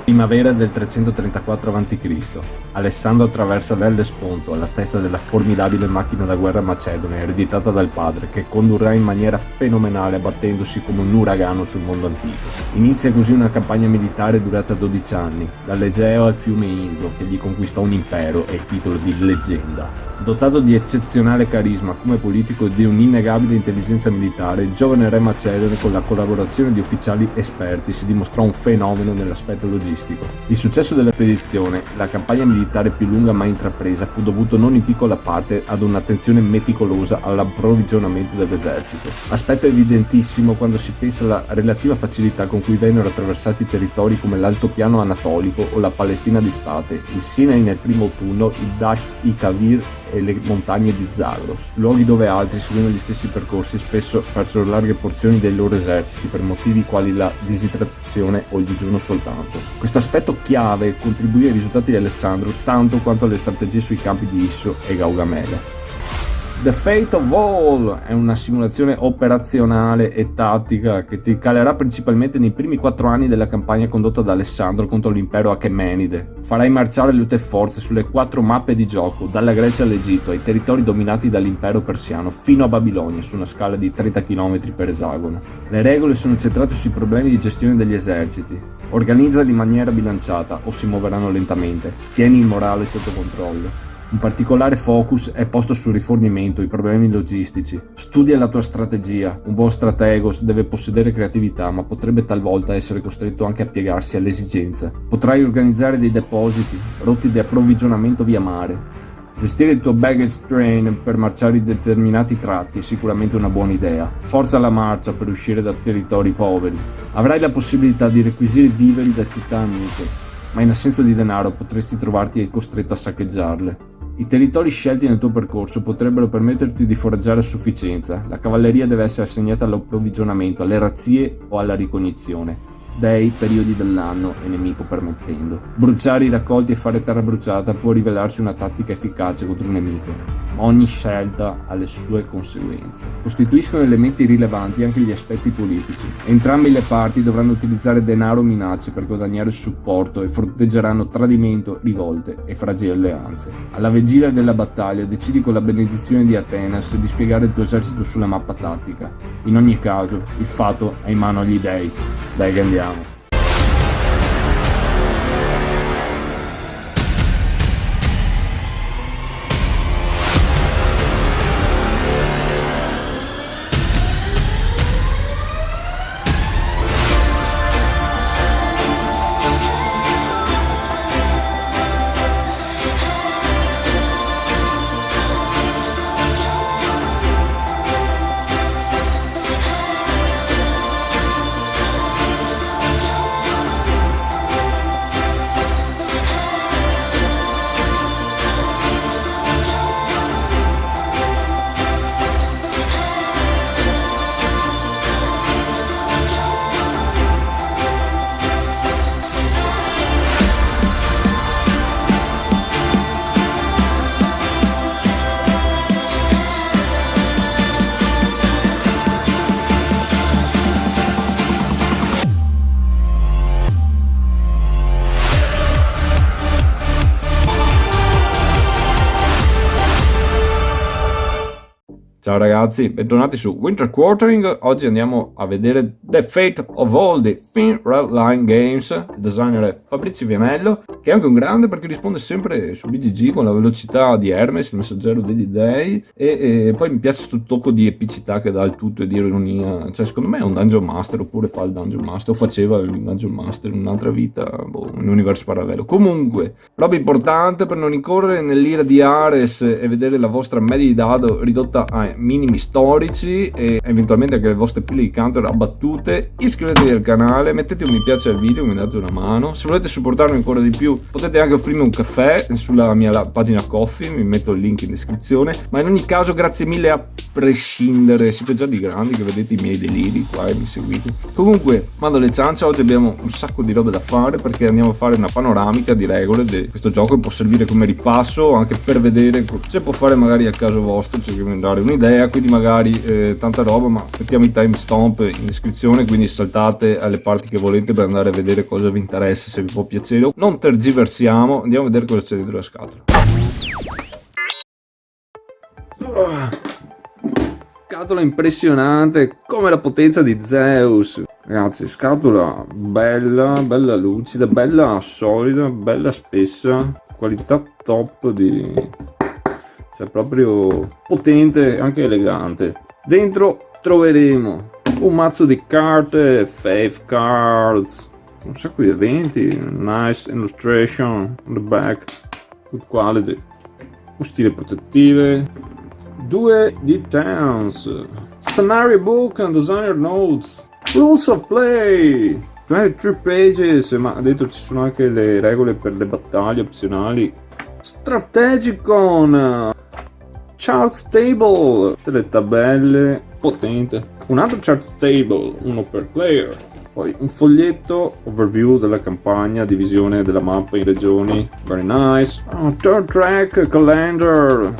Primavera del 334 a.C. Alessandro attraversa l'Ellesponto alla testa della formidabile macchina da guerra macedone ereditata dal padre, che condurrà in maniera fenomenale abbattendosi come un uragano sul mondo antico. Inizia così una campagna militare durata 12 anni, dall'Egeo al fiume Indo, che gli conquistò un impero e il titolo di leggenda. Dotato di eccezionale carisma come politico e di un'innegabile intelligenza militare, il giovane re macedone, con la collaborazione di ufficiali esperti, si dimostrò un fenomeno nell'aspetto logistico. Il successo della spedizione, la campagna militare più lunga mai intrapresa, fu dovuto non in piccola parte ad un'attenzione meticolosa all'approvvigionamento dell'esercito. Aspetto evidentissimo quando si pensa alla relativa facilità con cui vennero attraversati territori come l'altopiano anatolico o la Palestina d'estate, il Sinai nel primo autunno, il Dasht i Kavir e le montagne di Zagros, luoghi dove altri, seguendo gli stessi percorsi, spesso persero larghe porzioni dei loro eserciti per motivi quali la disidratazione o il digiuno soltanto. Questo aspetto chiave contribuì ai risultati di Alessandro tanto quanto alle strategie sui campi di Isso e Gaugamele. The Fate of All è una simulazione operazionale e tattica che ti calerà principalmente nei primi 4 anni della campagna condotta da Alessandro contro l'impero Achemenide. Farai marciare le tue forze sulle 4 mappe di gioco, dalla Grecia all'Egitto, ai territori dominati dall'impero persiano, fino a Babilonia, su una scala di 30 km per esagono. Le regole sono centrate sui problemi di gestione degli eserciti. Organizzali in maniera bilanciata o si muoveranno lentamente. Tieni il morale sotto controllo. Un particolare focus è posto sul rifornimento, i problemi logistici. Studia la tua strategia. Un buon stratego deve possedere creatività, ma potrebbe talvolta essere costretto anche a piegarsi alle esigenze. Potrai organizzare dei depositi, rotte di approvvigionamento via mare. Gestire il tuo baggage train per marciare in determinati tratti è sicuramente una buona idea. Forza la marcia per uscire da territori poveri. Avrai la possibilità di requisire viveri da città amiche, ma in assenza di denaro potresti trovarti costretto a saccheggiarle. I territori scelti nel tuo percorso potrebbero permetterti di foraggiare a sufficienza. La cavalleria deve essere assegnata all'approvvigionamento, alle razzie o alla ricognizione. Dei periodi dell'anno e nemico permettendo. Bruciare i raccolti e fare terra bruciata può rivelarsi una tattica efficace contro un nemico. Ogni scelta ha le sue conseguenze. Costituiscono elementi rilevanti anche gli aspetti politici. Entrambe le parti dovranno utilizzare denaro o minacce per guadagnare supporto e fronteggeranno tradimento, rivolte e fragili alleanze. Alla vigilia della battaglia decidi con la benedizione di Atenas di spiegare il tuo esercito sulla mappa tattica. In ogni caso, il fato è in mano agli dei. Dai che andiamo. Ciao ragazzi, bentornati su Winter Quartering. Oggi andiamo a vedere The Fate of All di Thin Red Line Games. Il designer è Fabrizio Vianello, che è anche un grande perché risponde sempre su BGG con la velocità di Hermes, il messaggero degli dei, e poi mi piace questo tocco di epicità che dà il tutto e di ironia. Cioè secondo me è un Dungeon Master, oppure fa il Dungeon Master, o faceva il Dungeon Master in un'altra vita, in un universo parallelo. Comunque, roba importante per non incorrere nell'ira di Ares e vedere la vostra media di dado ridotta a minimi storici e eventualmente anche le vostre pile di counter abbattute. Iscrivetevi al canale, mettete un mi piace al video, mi date una mano. Se volete supportarmi ancora di più potete anche offrirmi un caffè sulla mia pagina Ko-fi, mi metto il link in descrizione. Ma in ogni caso grazie mille a prescindere, siete già di grandi che vedete i miei deliri qua e mi seguite. Comunque mando le ciance, oggi abbiamo un sacco di robe da fare perché andiamo a fare una panoramica di regole di questo gioco che può servire come ripasso anche per vedere se può fare magari a caso vostro, cerchiamo di dare un'idea, quindi magari tanta roba, ma mettiamo i timestamp in descrizione descrizione, quindi saltate alle parti che volete per andare a vedere cosa vi interessa, se vi può piacere. Non tergiversiamo, andiamo a vedere cosa c'è dentro la scatola. Scatola impressionante come la potenza di Zeus, ragazzi. Scatola bella, bella lucida, bella solida, bella spessa, qualità top cioè proprio potente e anche elegante. Dentro troveremo un mazzo di carte, Faith Cards, un sacco di eventi, nice illustration on the back, good quality, un stile protettive, 2 D10s, scenario book and designer notes, rules of play, 23 pages, ma dentro ci sono anche le regole per le battaglie opzionali, strategicon, charts table, delle tabelle, potente, un altro chart table, uno per player, poi un foglietto overview della campagna, divisione della mappa in regioni, very nice, third track calendar,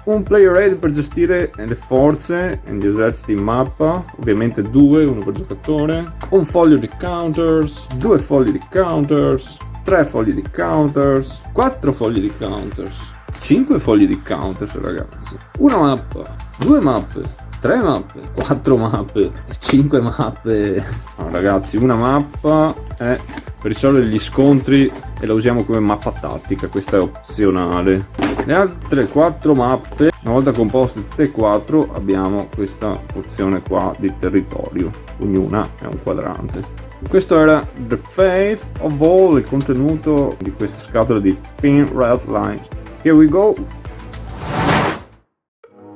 un player aid per gestire le forze e gli eserciti in mappa, ovviamente 2, uno per giocatore, un foglio di counters, 2 fogli di counters, 3 fogli di counters, 4 fogli di counters, 5 fogli di counters, ragazzi, una mappa, 2 mappe, 3 mappe, 4 mappe, 5 mappe. No, ragazzi, una mappa è per risolvere gli scontri e la usiamo come mappa tattica, questa è opzionale. Le altre 4 mappe, una volta composte tutte e 4, abbiamo questa porzione qua di territorio, ognuna è un quadrante. Questo era The Faith of All, il contenuto di questa scatola di Thin Red Lines. Here we go!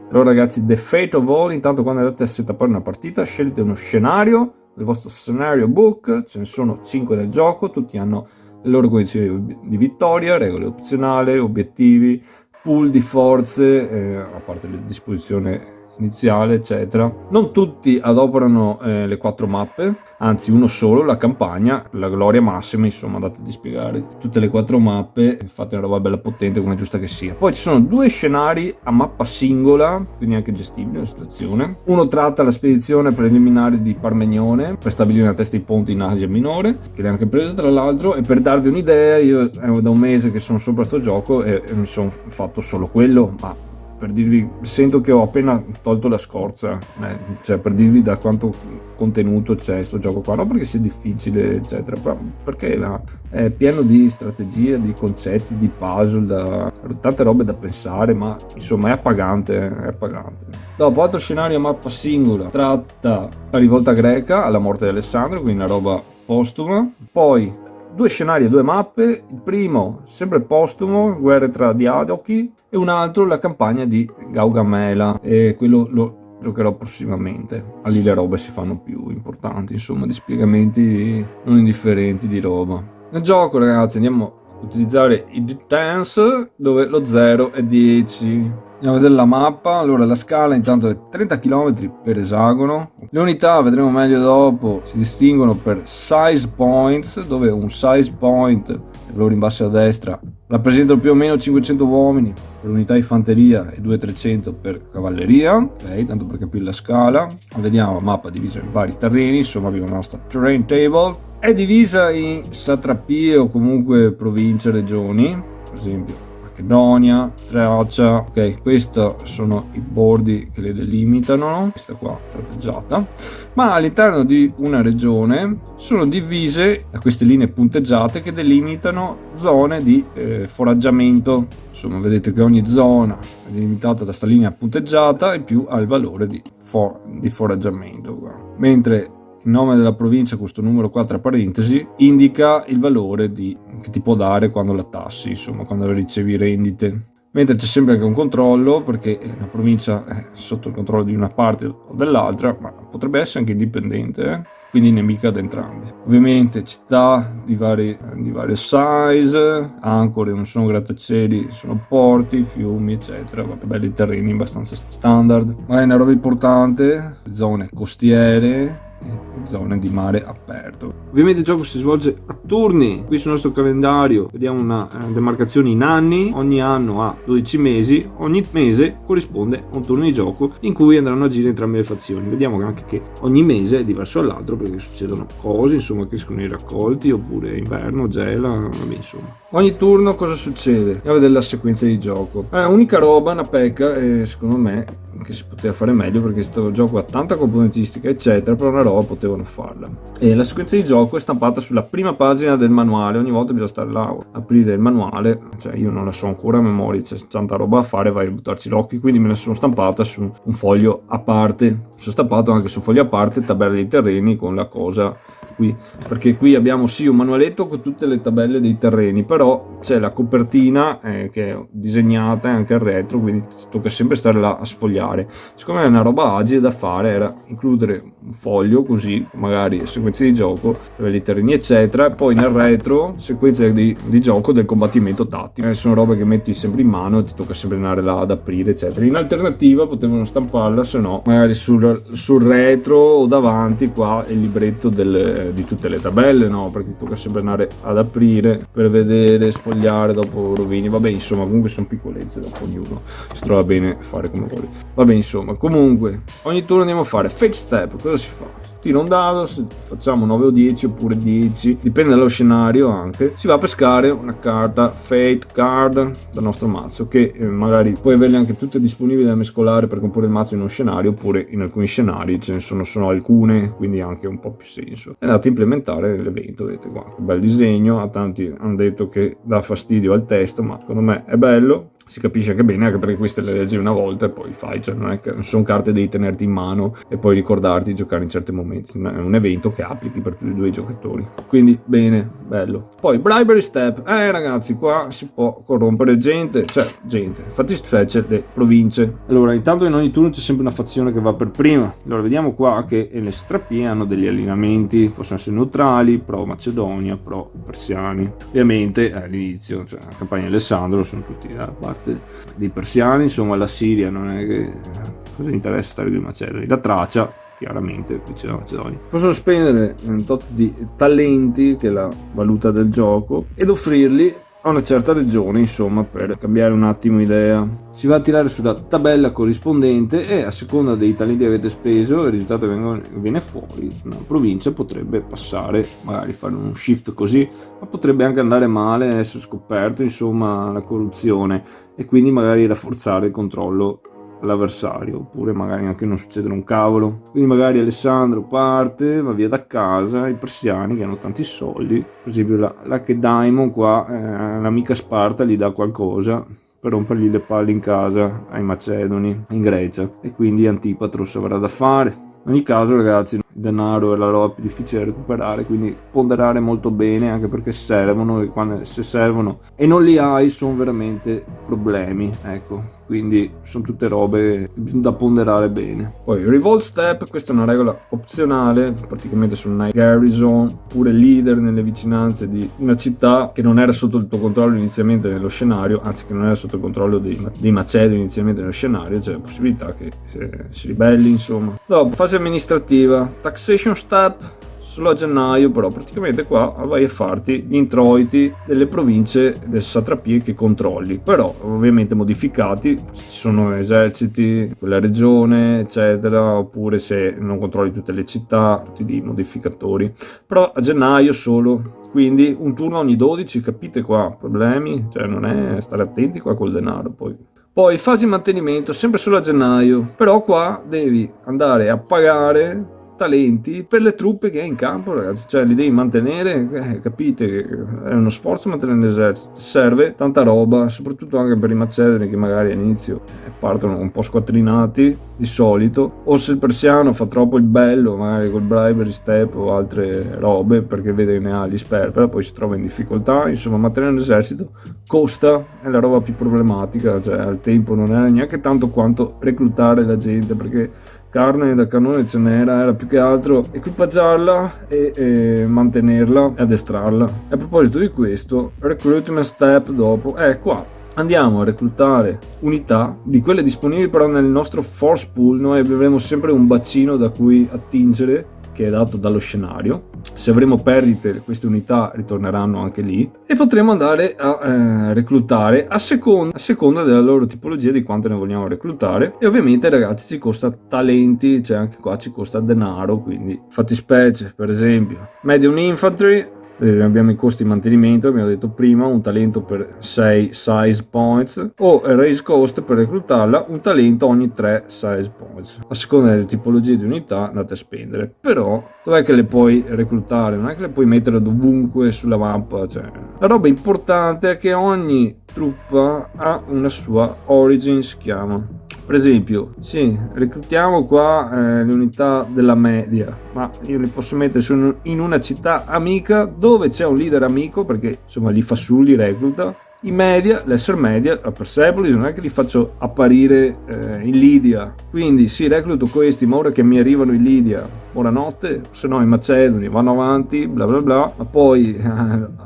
Allora ragazzi, The Fate of All, intanto quando andate a setupare una partita scegliete uno scenario del vostro scenario book, ce ne sono 5 nel gioco, tutti hanno le loro condizioni di vittoria, regole opzionali, obiettivi, pool di forze, a parte la disposizione iniziale eccetera. Non tutti adoperano le 4 mappe, anzi uno solo, la campagna, la gloria massima, insomma andate a spiegare tutte le 4 mappe, fate una roba bella potente come è giusta che sia. Poi ci sono 2 scenari a mappa singola, quindi anche gestibile la situazione. Uno tratta la spedizione preliminare di Parmenione per stabilire una testa di ponti in Asia Minore, che l'hai anche presa tra l'altro, e per darvi un'idea io è da un mese che sono sopra sto gioco e mi sono fatto solo quello, ma per dirvi, sento che ho appena tolto la scorza, cioè per dirvi da quanto contenuto c'è sto gioco qua, non perché sia difficile eccetera, però perché è pieno di strategie, di concetti, di puzzle, tante robe da pensare, ma insomma è appagante. Dopo, altro scenario a mappa singola, tratta la rivolta greca alla morte di Alessandro, quindi una roba postuma. Poi 2 scenari e 2 mappe, il primo sempre postumo, guerre tra Diadochi, e un altro la campagna di Gaugamela, e quello lo giocherò prossimamente. A lì le robe si fanno più importanti, insomma, di spiegamenti non indifferenti di roba. Nel gioco ragazzi andiamo a utilizzare i D10s, dove lo 0 è 10. Andiamo a vedere la mappa. Allora la scala intanto è 30 km per esagono. Le unità, vedremo meglio dopo, si distinguono per size points, dove un size point, il valore in basso a destra, rappresentano più o meno 500 uomini per unità di fanteria e 200-300 per cavalleria. Ok, tanto per capire la scala. Vediamo la mappa divisa in vari terreni, insomma abbiamo la nostra terrain table. È divisa in satrapie o comunque province, regioni, per esempio Macedonia, Tracia. Ok, questi sono i bordi che le delimitano, questa qua tratteggiata, ma all'interno di una regione sono divise da queste linee punteggiate che delimitano zone di foraggiamento. Insomma vedete che ogni zona è delimitata da questa linea punteggiata e più ha il valore di foraggiamento qua. Mentre il nome della provincia, questo numero qua tra parentesi, indica il valore che ti può dare quando la tassi, insomma quando ricevi rendite. Mentre c'è sempre anche un controllo, perché la provincia è sotto il controllo di una parte o dell'altra, ma potrebbe essere anche indipendente, quindi nemica da entrambi. Ovviamente città di vario size, ancore non sono grattacieli, sono porti, fiumi eccetera, belli terreni abbastanza standard. Ma è una roba importante, zone costiere, zone di mare aperto. Ovviamente il gioco si svolge a turni. Qui sul nostro calendario vediamo una demarcazione in anni, ogni anno ha 12 mesi, ogni mese corrisponde a un turno di gioco in cui andranno a agire entrambe le fazioni. Vediamo anche che ogni mese è diverso dall'altro perché succedono cose, insomma, crescono i raccolti, oppure inverno, gela, vabbè, insomma. Ogni turno cosa succede? Andiamo a vedere la sequenza di gioco. Unica roba, una pecca, secondo me che si poteva fare meglio, perché questo gioco ha tanta componentistica eccetera, però una roba potevano farla. E la sequenza di gioco è stampata sulla prima pagina del manuale. Ogni volta bisogna stare là a aprire il manuale, cioè io non la so ancora a memoria, c'è tanta roba a fare, vai a buttarci l'occhio, quindi me la sono stampata su un foglio a parte. Sono stampato anche su un foglio a parte tabella dei terreni con la cosa qui, perché qui abbiamo sì un manualetto con tutte le tabelle dei terreni, però c'è la copertina che è disegnata anche al retro, quindi tocca sempre stare là a sfogliare. Secondo me è una roba agile da fare, era includere un foglio così, magari sequenze di gioco, tabelle dei terreni eccetera, e poi nel retro sequenze di gioco del combattimento tattico. Sono robe che metti sempre in mano e ti tocca sempre andare là ad aprire eccetera. In alternativa potevano stamparla, se no magari sul retro o davanti qua il libretto di tutte le tabelle, no, perché tocca sempre andare ad aprire per vedere, sfogliare, dopo rovini, vabbè, insomma, comunque sono piccolezze, dopo ognuno si trova bene fare come vuole, vabbè, insomma. Comunque ogni turno andiamo a fare fake step. Cosa si fa? Si tira un dado, facciamo 9 o 10 oppure 10, dipende dallo scenario, anche si va a pescare una carta fate card dal nostro mazzo, che magari puoi averle anche tutte disponibili da mescolare per comporre il mazzo in uno scenario, oppure in alcuni scenari ce ne sono alcune, quindi ha anche un po' più senso. È andato a implementare l'evento, vedete qua che bel disegno. A tanti hanno detto che dà fastidio al testo, ma secondo me è bello, si capisce anche bene, anche perché queste le leggi una volta e poi fai, cioè non sono carte devi tenerti in mano e poi ricordarti di giocare in certi momenti. È un evento che applichi per tutti e due i giocatori, quindi bene, bello. Poi bribery step, ragazzi, qua si può corrompere gente, infatti specie le province. Allora, intanto in ogni turno c'è sempre una fazione che va per prima. Allora vediamo qua che le strappie hanno degli allineamenti, possono essere neutrali, pro Macedonia, pro persiani. Ovviamente all'inizio, cioè la campagna di Alessandro, sono tutti da parte dei persiani, insomma la Siria non è che cosa interessa stare con i macedoni, la Tracia chiaramente qui c'è la Macedonia. Possono spendere un tot di talenti, che è la valuta del gioco, ed offrirli a una certa regione, insomma, per cambiare un attimo idea. Si va a tirare sulla tabella corrispondente e a seconda dei talenti che avete speso il risultato che viene fuori. Una provincia potrebbe passare, magari fare un shift così, ma potrebbe anche andare male, essere scoperto, insomma, la corruzione, e quindi magari rafforzare il controllo all'avversario, oppure magari anche non succedere un cavolo. Quindi magari Alessandro parte, va via da casa, i persiani che hanno tanti soldi, per esempio la Lacedaemon qua, l'amica Sparta gli dà qualcosa per rompergli le palle in casa ai macedoni in Grecia, e quindi Antipatros avrà da fare. In ogni caso, ragazzi, il denaro è la roba più difficile da recuperare, quindi ponderare molto bene, anche perché servono, e se servono e non li hai sono veramente problemi, ecco. Quindi sono tutte robe da ponderare bene. Poi revolt step, questa è una regola opzionale, praticamente su una garrison, oppure leader nelle vicinanze di una città che non era sotto il tuo controllo inizialmente nello scenario, anzi che non era sotto il controllo dei macedoni inizialmente nello scenario, c'è la possibilità che si ribelli, insomma. Dopo, fase amministrativa, taxation step, solo a gennaio, però praticamente qua vai a farti gli introiti delle province, delle satrapie che controlli, però ovviamente modificati, ci sono eserciti, quella regione eccetera, oppure se non controlli tutte le città, tutti i modificatori, però a gennaio solo. Quindi un turno ogni 12, capite qua? Problemi, cioè non è stare attenti qua col denaro. Poi fase di mantenimento, sempre solo a gennaio, però qua devi andare a pagare talenti per le truppe che hai in campo, ragazzi, cioè li devi mantenere, capite che è uno sforzo mantenere l'esercito, serve tanta roba, soprattutto anche per i macedoni che magari all'inizio partono un po' squattrinati di solito, o se il persiano fa troppo il bello magari col bribery step o altre robe perché vede che ne ha gli sperpera, poi si trova in difficoltà. Insomma, mantenere un esercito costa, è la roba più problematica, cioè al tempo non era neanche tanto quanto reclutare la gente, perché carne da cannone ce n'era, era più che altro equipaggiarla e mantenerla e addestrarla. E a proposito di questo, recruitment step dopo, qua andiamo a reclutare unità di quelle disponibili, però nel nostro force pool noi avremo sempre un bacino da cui attingere che è dato dallo scenario. Se avremo perdite, queste unità ritorneranno anche lì, e potremo andare a reclutare a seconda della loro tipologia, di quante ne vogliamo reclutare. E ovviamente, ragazzi, ci costa talenti, cioè anche qua ci costa denaro, quindi fattispecie, per esempio medium infantry. Abbiamo i costi di mantenimento, abbiamo detto prima, un talento per 6 size points, o raise cost per reclutarla, un talento ogni 3 size points. A seconda delle tipologie di unità andate a spendere. Però dov'è che le puoi reclutare? Non è che le puoi mettere dovunque sulla mappa, cioè, la roba importante è che ogni truppa ha una sua origin, si chiama. Per esempio, sì, reclutiamo qua le unità della media, ma io li posso mettere in una città amica dove c'è un leader amico, perché insomma li fa su, li recluta. I media, l'essere media, la Persepolis, non è che li faccio apparire in Lidia. Quindi sì, recluto questi, ma ora che mi arrivano in Lidia, buonanotte, se no i Macedoni vanno avanti, bla bla bla, ma poi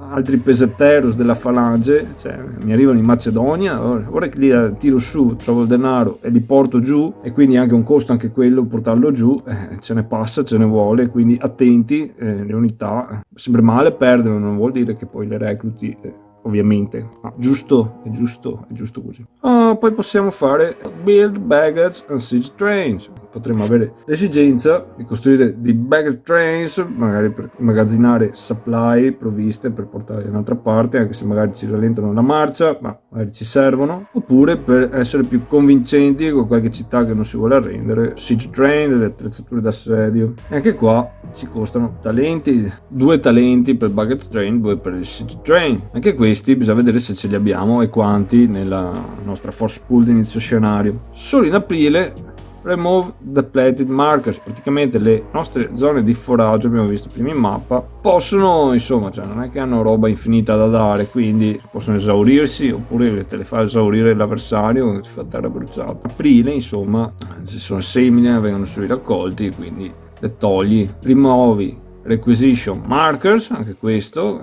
altri pesetteros della falange, cioè mi arrivano in Macedonia, ora che li tiro su, trovo il denaro e li porto giù, e quindi anche un costo anche quello portarlo giù, ce ne passa, ce ne vuole, quindi attenti, le unità, sembra male perderle, non vuol dire che poi le recluti, ovviamente, ma giusto, è giusto così. Poi possiamo fare build baggage and siege trains. Potremmo avere l'esigenza di costruire dei baggage trains, magari per immagazzinare supply, provviste per portare da un'altra parte, anche se magari ci rallentano la marcia, ma magari ci servono, oppure per essere più convincenti con qualche città che non si vuole arrendere, siege train, delle attrezzature d'assedio. E anche qua ci costano talenti, 2 talenti per baggage train, 2 per il siege train. Anche questi bisogna vedere se ce li abbiamo e quanti nella nostra force pool di inizio scenario. Solo in aprile remove depleted markers, praticamente le nostre zone di foraggio, abbiamo visto prima in mappa, possono, insomma, cioè non è che hanno roba infinita da dare, quindi possono esaurirsi, oppure te le fa esaurire l'avversario e ti fa terra bruciata. Aprile, insomma, ci sono semine, vengono sui raccolti, quindi le togli, rimuovi requisition markers, anche questo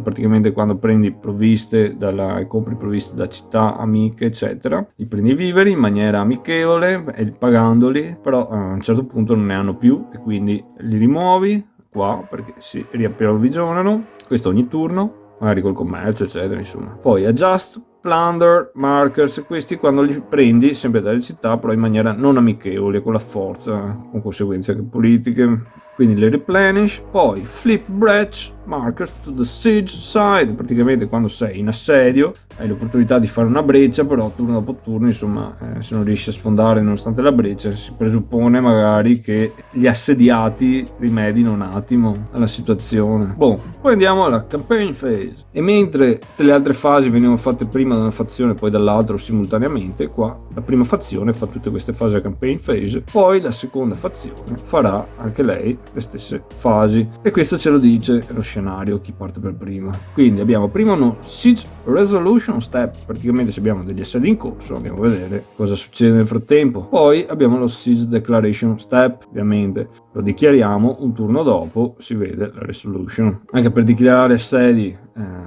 praticamente quando prendi provviste e compri provviste da città amiche, eccetera, li prendi i viveri in maniera amichevole e pagandoli, però a un certo punto non ne hanno più e quindi li rimuovi qua perché si riapprovvigionano, questo ogni turno, magari col commercio, eccetera, insomma. Poi adjust plunder markers, questi quando li prendi sempre dalle città, però in maniera non amichevole, con la forza, con conseguenze anche politiche, quindi le replenish. Poi flip breach markers to the siege side, praticamente quando sei in assedio hai l'opportunità di fare una breccia, però turno dopo turno, insomma, se non riesci a sfondare nonostante la breccia, si presuppone magari che gli assediati rimedino un attimo alla situazione. Poi andiamo alla campaign phase, e mentre tutte le altre fasi venivano fatte prima da una fazione poi dall'altra simultaneamente, qua la prima fazione fa tutte queste fasi a campaign phase, poi la seconda fazione farà anche lei le stesse fasi, e questo ce lo dice lo scenario, chi parte per prima. Quindi abbiamo prima uno siege resolution step, praticamente se abbiamo degli assedi in corso andiamo a vedere cosa succede nel frattempo. Poi abbiamo lo siege declaration step, ovviamente lo dichiariamo, un turno dopo si vede la resolution. Anche per dichiarare assedi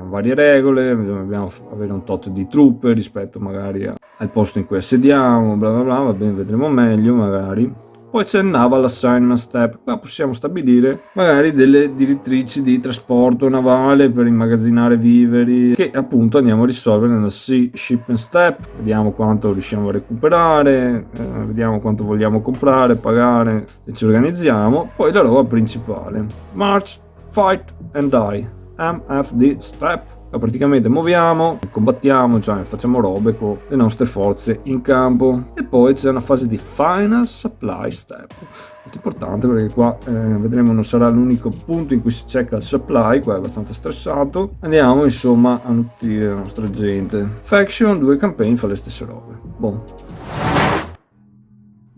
varie regole, dobbiamo avere un tot di truppe rispetto magari al posto in cui assediamo, bla bla bla, va bene, vedremo meglio magari. Poi c'è il Naval Assignment Step, qua possiamo stabilire magari delle direttrici di trasporto navale per immagazzinare viveri, che appunto andiamo a risolvere nel Sea Shipment Step. Vediamo quanto riusciamo a recuperare, vediamo quanto vogliamo comprare, pagare, e ci organizziamo. Poi la roba principale, March, Fight and Die, MFD Step. Praticamente muoviamo, combattiamo, cioè facciamo robe con le nostre forze in campo. E poi c'è una fase di Final Supply Step, molto importante perché qua vedremo non sarà l'unico punto in cui si checca il supply, qua è abbastanza stressato. Andiamo insomma a nutrire la nostra gente. Faction 2 campaign fa le stesse robe.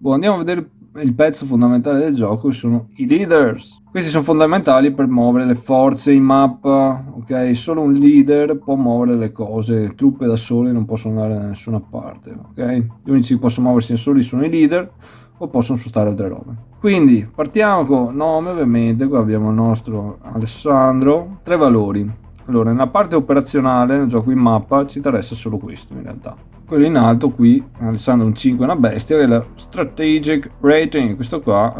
Andiamo a vedere il pezzo fondamentale del gioco, sono i leaders. Questi sono fondamentali per muovere le forze in mappa, ok? Solo un leader può muovere le cose, truppe da sole non possono andare da nessuna parte, ok? Gli unici che possono muoversi da soli sono i leader, o possono spostare altre robe. Quindi partiamo con nome, ovviamente, qua abbiamo il nostro Alessandro, 3 valori. Allora, nella parte operazionale, nel gioco in mappa, ci interessa solo questo in realtà. quello in alto qui, Alessandro un 5 è una bestia, è la strategic rating, questo qua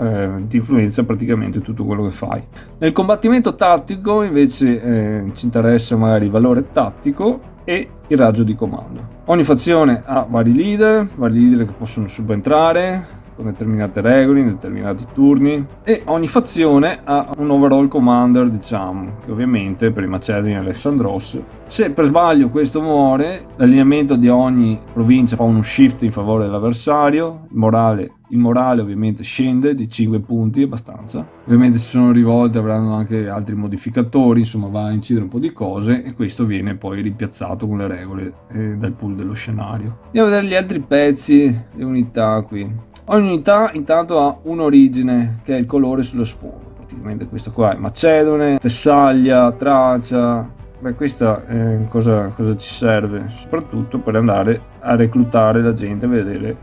ti influenza praticamente tutto quello che fai. Nel combattimento tattico invece ci interessa magari il valore tattico e il raggio di comando. Ogni fazione ha vari leader che possono subentrare con determinate regole in determinati turni, e ogni fazione ha un overall commander, diciamo, che ovviamente per i Macedoni è Alessandros. Se per sbaglio questo muore, l'allineamento di ogni provincia fa uno shift in favore dell'avversario, il morale ovviamente scende di 5 punti, abbastanza. Ovviamente se sono rivolte avranno anche altri modificatori, insomma va a incidere un po' di cose, e questo viene poi rimpiazzato con le regole dal pool dello scenario. Andiamo a vedere gli altri pezzi, le unità qui. Ogni unità intanto ha un'origine, che è il colore sullo sfondo. Praticamente questo qua è Macedone, Tessaglia, Tracia. Beh, questa cosa ci serve? Soprattutto per andare a reclutare la gente, vedere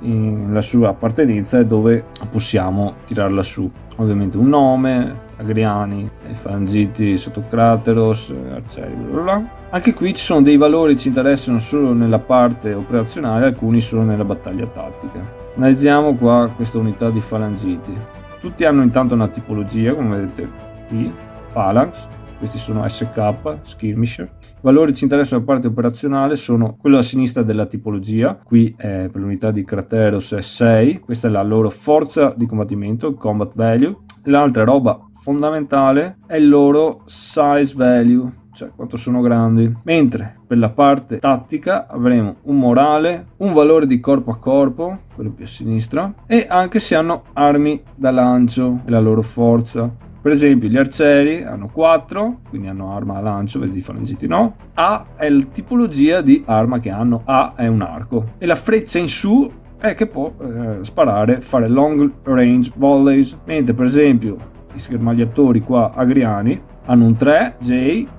la sua appartenenza e dove possiamo tirarla su. Ovviamente un nome, Agriani, Falangiti, Sottocrateros, Arcieri, bla bla. Anche qui ci sono dei valori che ci interessano solo nella parte operazionale, alcuni solo nella battaglia tattica. Analizziamo qua questa unità di Falangiti. Tutti hanno intanto una tipologia, come vedete qui, Phalanx. Questi sono SK, Skirmisher. I valori che ci interessano nella parte operazionale sono quello a sinistra della tipologia. Qui per l'unità di Crateros è 6. Questa è la loro forza di combattimento, il combat value. E l'altra roba fondamentale è il loro size value, cioè quanto sono grandi. Mentre per la parte tattica avremo un morale, un valore di corpo a corpo, quello più a sinistra, e anche se hanno armi da lancio e la loro forza. Per esempio gli arcieri hanno 4, quindi hanno arma a lancio, vedi i Falangiti no. A è la tipologia di arma che hanno, A è un arco, e la freccia in su è che può sparare, fare long range volleys, mentre per esempio i schermagliatori qua agriani hanno un 3,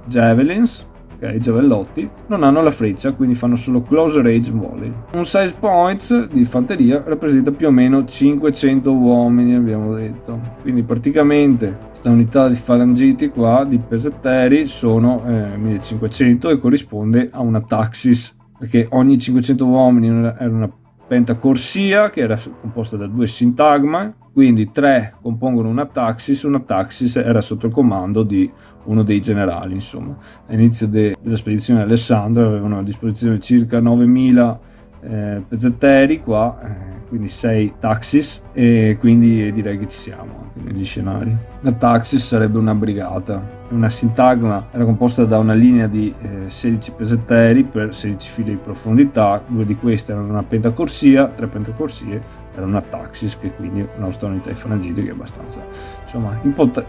Javelins, ok, giavellotti, non hanno la freccia, quindi fanno solo close range volley. Un size points di fanteria rappresenta più o meno 500 uomini, abbiamo detto. Quindi praticamente questa unità di Falangiti qua, di pesetteri, sono 1500 e corrisponde a una taxis, perché ogni 500 uomini era una pentacorsia che era composta da 2 sintagma, quindi 3 compongono una taxis era sotto il comando di uno dei generali. Insomma, all'inizio della spedizione di Alessandro avevano a disposizione circa 9000 pezzetteri qua, quindi 6 taxis, e quindi direi che ci siamo anche negli scenari. La taxis sarebbe una brigata. Una sintagma era composta da una linea di 16 pesetteri per 16 file di profondità, 2 di queste erano una pentacorsia, 3 pentacorsie erano una taxis, che quindi è una nostra unità di Falangiti che è abbastanza, insomma,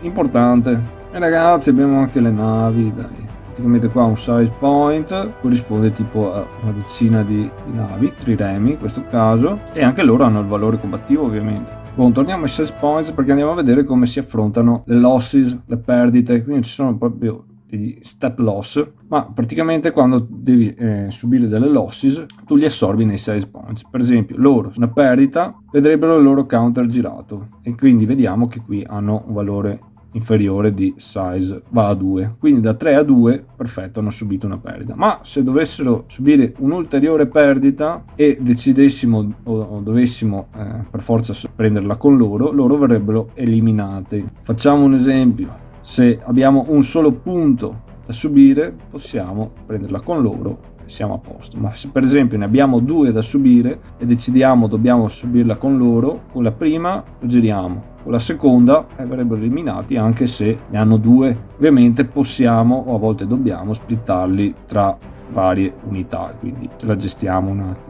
importante. E ragazzi, abbiamo anche le navi, dai. Praticamente qua un size point corrisponde tipo a una decina di navi, triremi in questo caso, e anche loro hanno il valore combattivo ovviamente. Bon, torniamo ai size points perché andiamo a vedere come si affrontano le losses, le perdite. Quindi ci sono proprio degli step loss, ma praticamente quando devi subire delle losses tu li assorbi nei size points. Per esempio loro, una perdita, vedrebbero il loro counter girato, e quindi vediamo che qui hanno un valore inferiore di size, va a 2, quindi da 3 a 2, perfetto, hanno subito una perdita. Ma se dovessero subire un'ulteriore perdita e decidessimo o dovessimo per forza prenderla con loro verrebbero eliminati. Facciamo un esempio: se abbiamo un solo punto da subire possiamo prenderla con loro, siamo a posto. Ma se per esempio ne abbiamo 2 da subire e decidiamo dobbiamo subirla con loro, con la prima lo giriamo, con la seconda verrebbero eliminati anche se ne hanno 2. Ovviamente possiamo, o a volte dobbiamo, splittarli tra varie unità, quindi ce la gestiamo un attimo.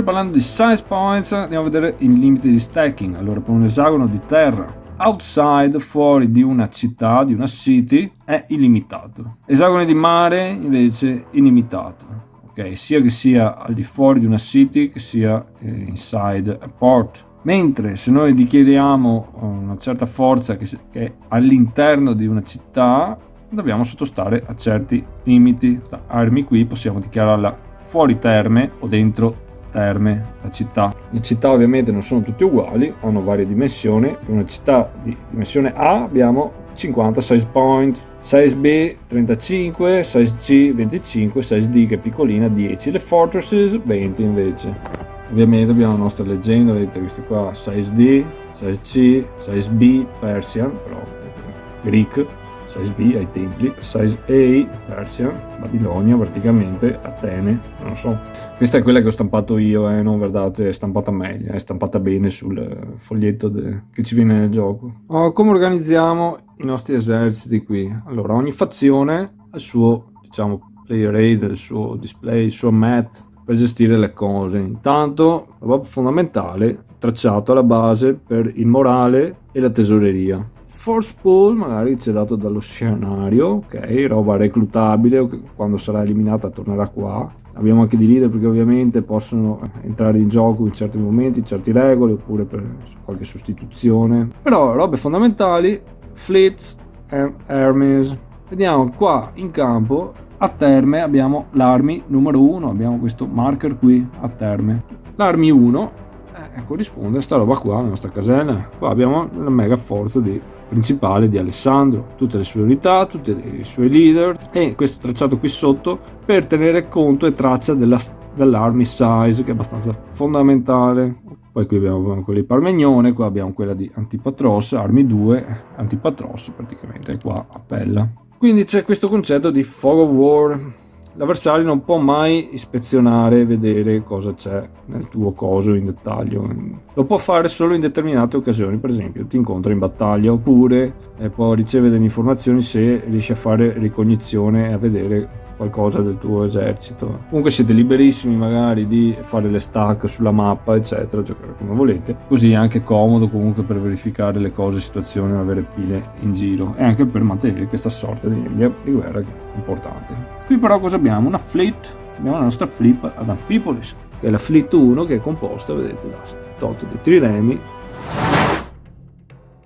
Parlando di size points, andiamo a vedere i limiti di stacking. Allora, per un esagono di terra outside, fuori di una città, di una city, è illimitato. Esagoni di mare invece illimitato, ok, sia che sia al di fuori di una city che sia inside a port. Mentre se noi dichiariamo una certa forza che è all'interno di una città, dobbiamo sottostare a certi limiti. Questa armi qui possiamo dichiararla fuori terme o dentro terme, la città. Le città ovviamente non sono tutte uguali, hanno varie dimensioni. Per una città di dimensione A abbiamo 50 size point, size B 35, size C 25, size D che è piccolina 10, le fortresses 20 invece. Ovviamente abbiamo la nostra leggenda, vedete queste qua, size D, size C, size B Persian, però Greek, size B ai templi, size A Persian, Babilonia praticamente, Atene, non so. Questa è quella che ho stampato io, non guardate, è stampata meglio, è stampata bene sul foglietto che ci viene nel gioco. Come organizziamo i nostri eserciti qui? Allora, ogni fazione ha il suo, diciamo, player aid, il suo display, il suo mat per gestire le cose. Intanto, roba fondamentale, tracciato alla base per il morale e la tesoreria. Force pool magari ci è dato dallo scenario, ok, roba reclutabile, quando sarà eliminata tornerà qua. Abbiamo anche di leader perché ovviamente possono entrare in gioco in certi momenti, in certe regole, oppure per qualche sostituzione. Però robe fondamentali, fleets and armies. Vediamo qua in campo, a Terme abbiamo l'army numero 1, abbiamo questo marker qui a Terme. L'army 1 corrisponde a sta roba qua, la nostra casella. Qua abbiamo la mega forza principale di Alessandro, tutte le sue unità, tutti i suoi leader, e questo tracciato qui sotto per tenere conto e traccia dell'army size, che è abbastanza fondamentale. Poi qui abbiamo quella di Parmenione, qua abbiamo quella di Antipatros, army 2, Antipatros praticamente qua a Pella. Quindi c'è questo concetto di fog of war. L'avversario non può mai ispezionare e vedere cosa c'è nel tuo coso in dettaglio. Lo può fare solo in determinate occasioni, per esempio ti incontra in battaglia, oppure può ricevere delle informazioni se riesce a fare ricognizione e a vedere qualcosa del tuo esercito. Comunque siete liberissimi magari di fare le stack sulla mappa, eccetera, giocare come volete. Così è anche comodo comunque per verificare le cose, situazioni, non avere pile in giro, e anche per mantenere questa sorta di guerra che è importante. Qui però cosa abbiamo? Una fleet, abbiamo la nostra fleet ad Amphipolis, che è la fleet 1, che è composta, vedete, da tot di triremi.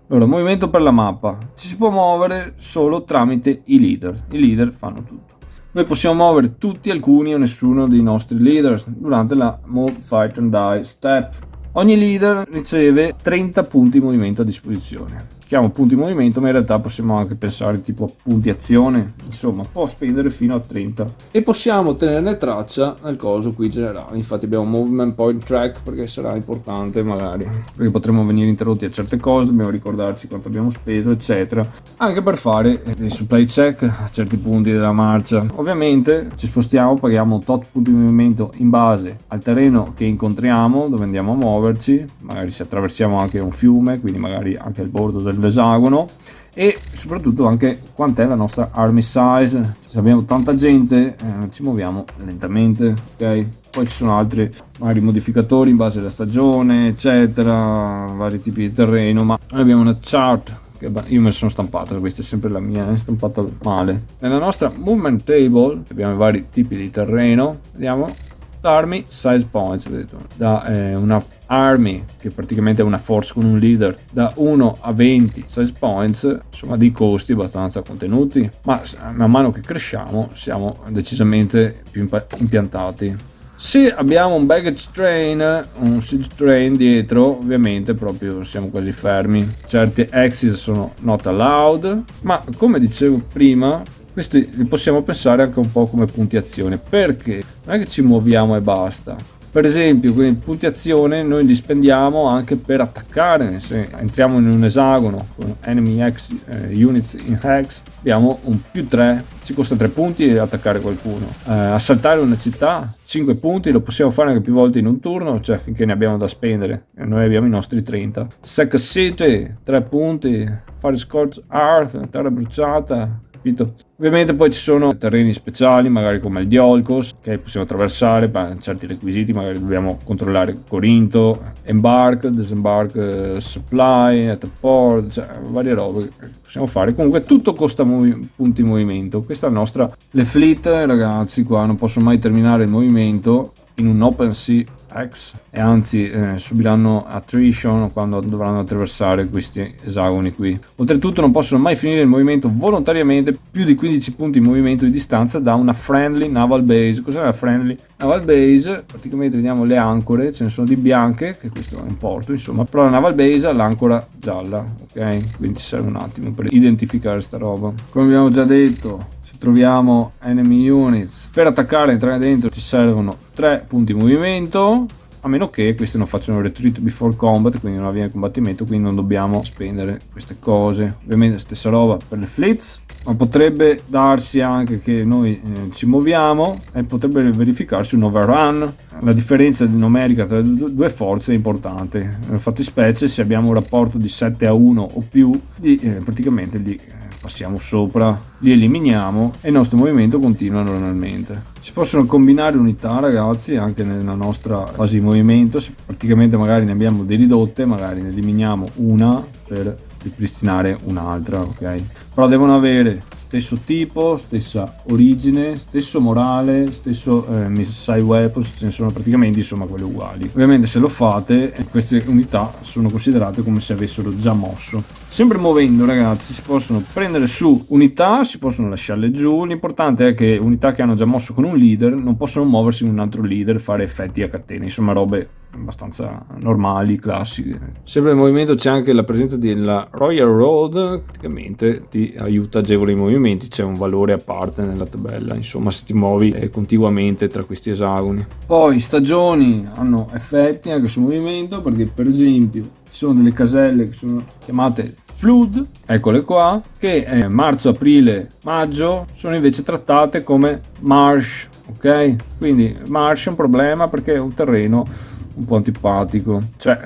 Allora, movimento per la mappa. Ci si può muovere solo tramite i leader fanno tutto. Noi possiamo muovere tutti, alcuni o nessuno dei nostri leaders durante la Move, Fight and Die step. Ogni leader riceve 30 punti di movimento a disposizione. Chiamo punti movimento, ma in realtà possiamo anche pensare tipo a punti azione, insomma può spendere fino a 30, e possiamo tenerne traccia nel coso qui generale. Infatti abbiamo movement point track perché sarà importante, magari perché potremo venire interrotti a certe cose, dobbiamo ricordarci quanto abbiamo speso, eccetera, anche per fare dei supply check a certi punti della marcia. Ovviamente ci spostiamo, paghiamo tot punti di movimento in base al terreno che incontriamo, dove andiamo a muoverci, magari se attraversiamo anche un fiume, quindi magari anche al bordo dell'esagono, e soprattutto anche quant'è la nostra army size. Se abbiamo tanta gente ci muoviamo lentamente, ok? Poi ci sono altri magari modificatori in base alla stagione, eccetera, vari tipi di terreno, ma noi abbiamo una chart che io me la sono stampata, questa è sempre la mia, è stampata male. Nella nostra movement table abbiamo i vari tipi di terreno, vediamo army size points, vedete, da una army che praticamente è una force con un leader da 1 a 20 size points, insomma dei costi abbastanza contenuti, ma man mano che cresciamo siamo decisamente più impiantati. Se abbiamo un baggage train, un siege train dietro, ovviamente proprio siamo quasi fermi. Certi exit sono not allowed, ma come dicevo prima, questi li possiamo pensare anche un po' come punti azione, perché non è che ci muoviamo e basta. Per esempio, con i punti azione noi li spendiamo anche per attaccare. Se entriamo in un esagono con enemy units in hex, abbiamo un +3, ci costa 3 punti attaccare qualcuno. Assaltare una città, 5 punti, lo possiamo fare anche più volte in un turno, cioè finché ne abbiamo da spendere, e noi abbiamo i nostri 30. Sack a City, 3 punti. Fare Scorch Earth, terra bruciata, capito? Ovviamente poi ci sono terreni speciali, magari come il Diolkos, che possiamo attraversare per certi requisiti, magari dobbiamo controllare Corinto, Embark, Disembark, Supply, at the Port, cioè varie robe che possiamo fare. Comunque tutto costa punti di movimento. Questa è la nostra, le fleet, ragazzi, qua non posso mai terminare il movimento in un OpenSea X e anzi subiranno attrition quando dovranno attraversare questi esagoni qui. Oltretutto non possono mai finire il movimento volontariamente più di 15 punti in movimento di distanza da una friendly naval base. Cos'è una friendly naval base? Praticamente vediamo le ancore, ce ne sono di bianche, che questo è un porto insomma, però la naval base ha l'ancora gialla, ok? Quindi ci serve un attimo per identificare sta roba. Come abbiamo già detto, troviamo enemy units, per attaccare e entrare dentro ci servono 3 punti movimento, a meno che questi non facciano retreat before combat, quindi non avviene il combattimento, quindi non dobbiamo spendere queste cose. Ovviamente stessa roba per le fleets, ma potrebbe darsi anche che noi ci muoviamo e potrebbe verificarsi un overrun. La differenza numerica tra le due forze è importante, nel fattispecie se abbiamo un rapporto di 7-1 o più, praticamente li passiamo sopra, li eliminiamo e il nostro movimento continua normalmente. Si possono combinare unità, ragazzi, anche nella nostra fase di movimento. Se praticamente magari ne abbiamo di ridotte, magari ne eliminiamo una per ripristinare un'altra, ok? Però devono avere stesso tipo, stessa origine, stesso morale, stesso missile weapons, ce ne sono praticamente insomma quelle uguali. Ovviamente se lo fate queste unità sono considerate come se avessero già mosso. Sempre muovendo, ragazzi, si possono prendere su unità, si possono lasciarle giù. L'importante è che unità che hanno già mosso con un leader non possono muoversi in un altro leader, fare effetti a catena, insomma robe abbastanza normali, classiche. Sempre nel movimento c'è anche la presenza della Royal Road, praticamente ti aiuta, agevola i movimenti, c'è un valore a parte nella tabella, insomma se ti muovi contiguamente tra questi esagoni. Poi stagioni hanno effetti anche sul movimento, perché per esempio ci sono delle caselle che sono chiamate Flood, eccole qua, che marzo, aprile, maggio sono invece trattate come Marsh, ok? Quindi Marsh è un problema perché è un terreno un po' antipatico, cioè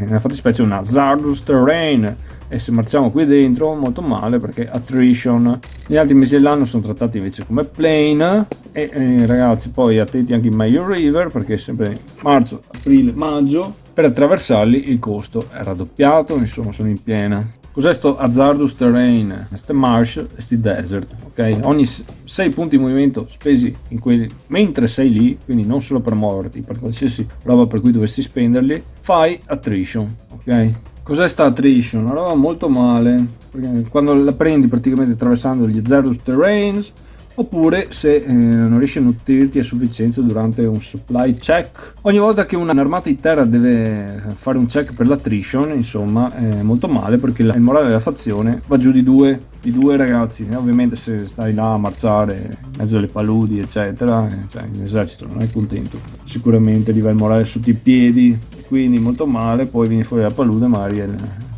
nella fattispecie è una Hazardous Terrain, e se marciamo qui dentro molto male perché attrition. Gli altri mesi dell'anno sono trattati invece come plain e ragazzi poi attenti anche in Mayo River, perché sempre marzo, aprile, maggio per attraversarli il costo è raddoppiato, insomma sono in piena. Cos'è sto Hazardous Terrain? Ste marsh e sti desert, ok? Ogni 6 punti di movimento spesi in quelli, mentre sei lì, quindi non solo per muoverti, per qualsiasi roba per cui dovessi spenderli, fai attrition, ok? Cos'è sta attrition? Una roba molto male, perché quando la prendi praticamente attraversando gli Hazardous Terrains, oppure se non riesci a nutrirti a sufficienza durante un supply check. Ogni volta che un'armata di terra deve fare un check per l'attrition, insomma, è molto male, perché il morale della fazione va giù di due ragazzi. Ovviamente se stai là a marciare in mezzo alle paludi eccetera, cioè l'esercito non è contento, sicuramente gli va il morale sotto i piedi, quindi molto male. Poi vieni fuori dalla palude, magari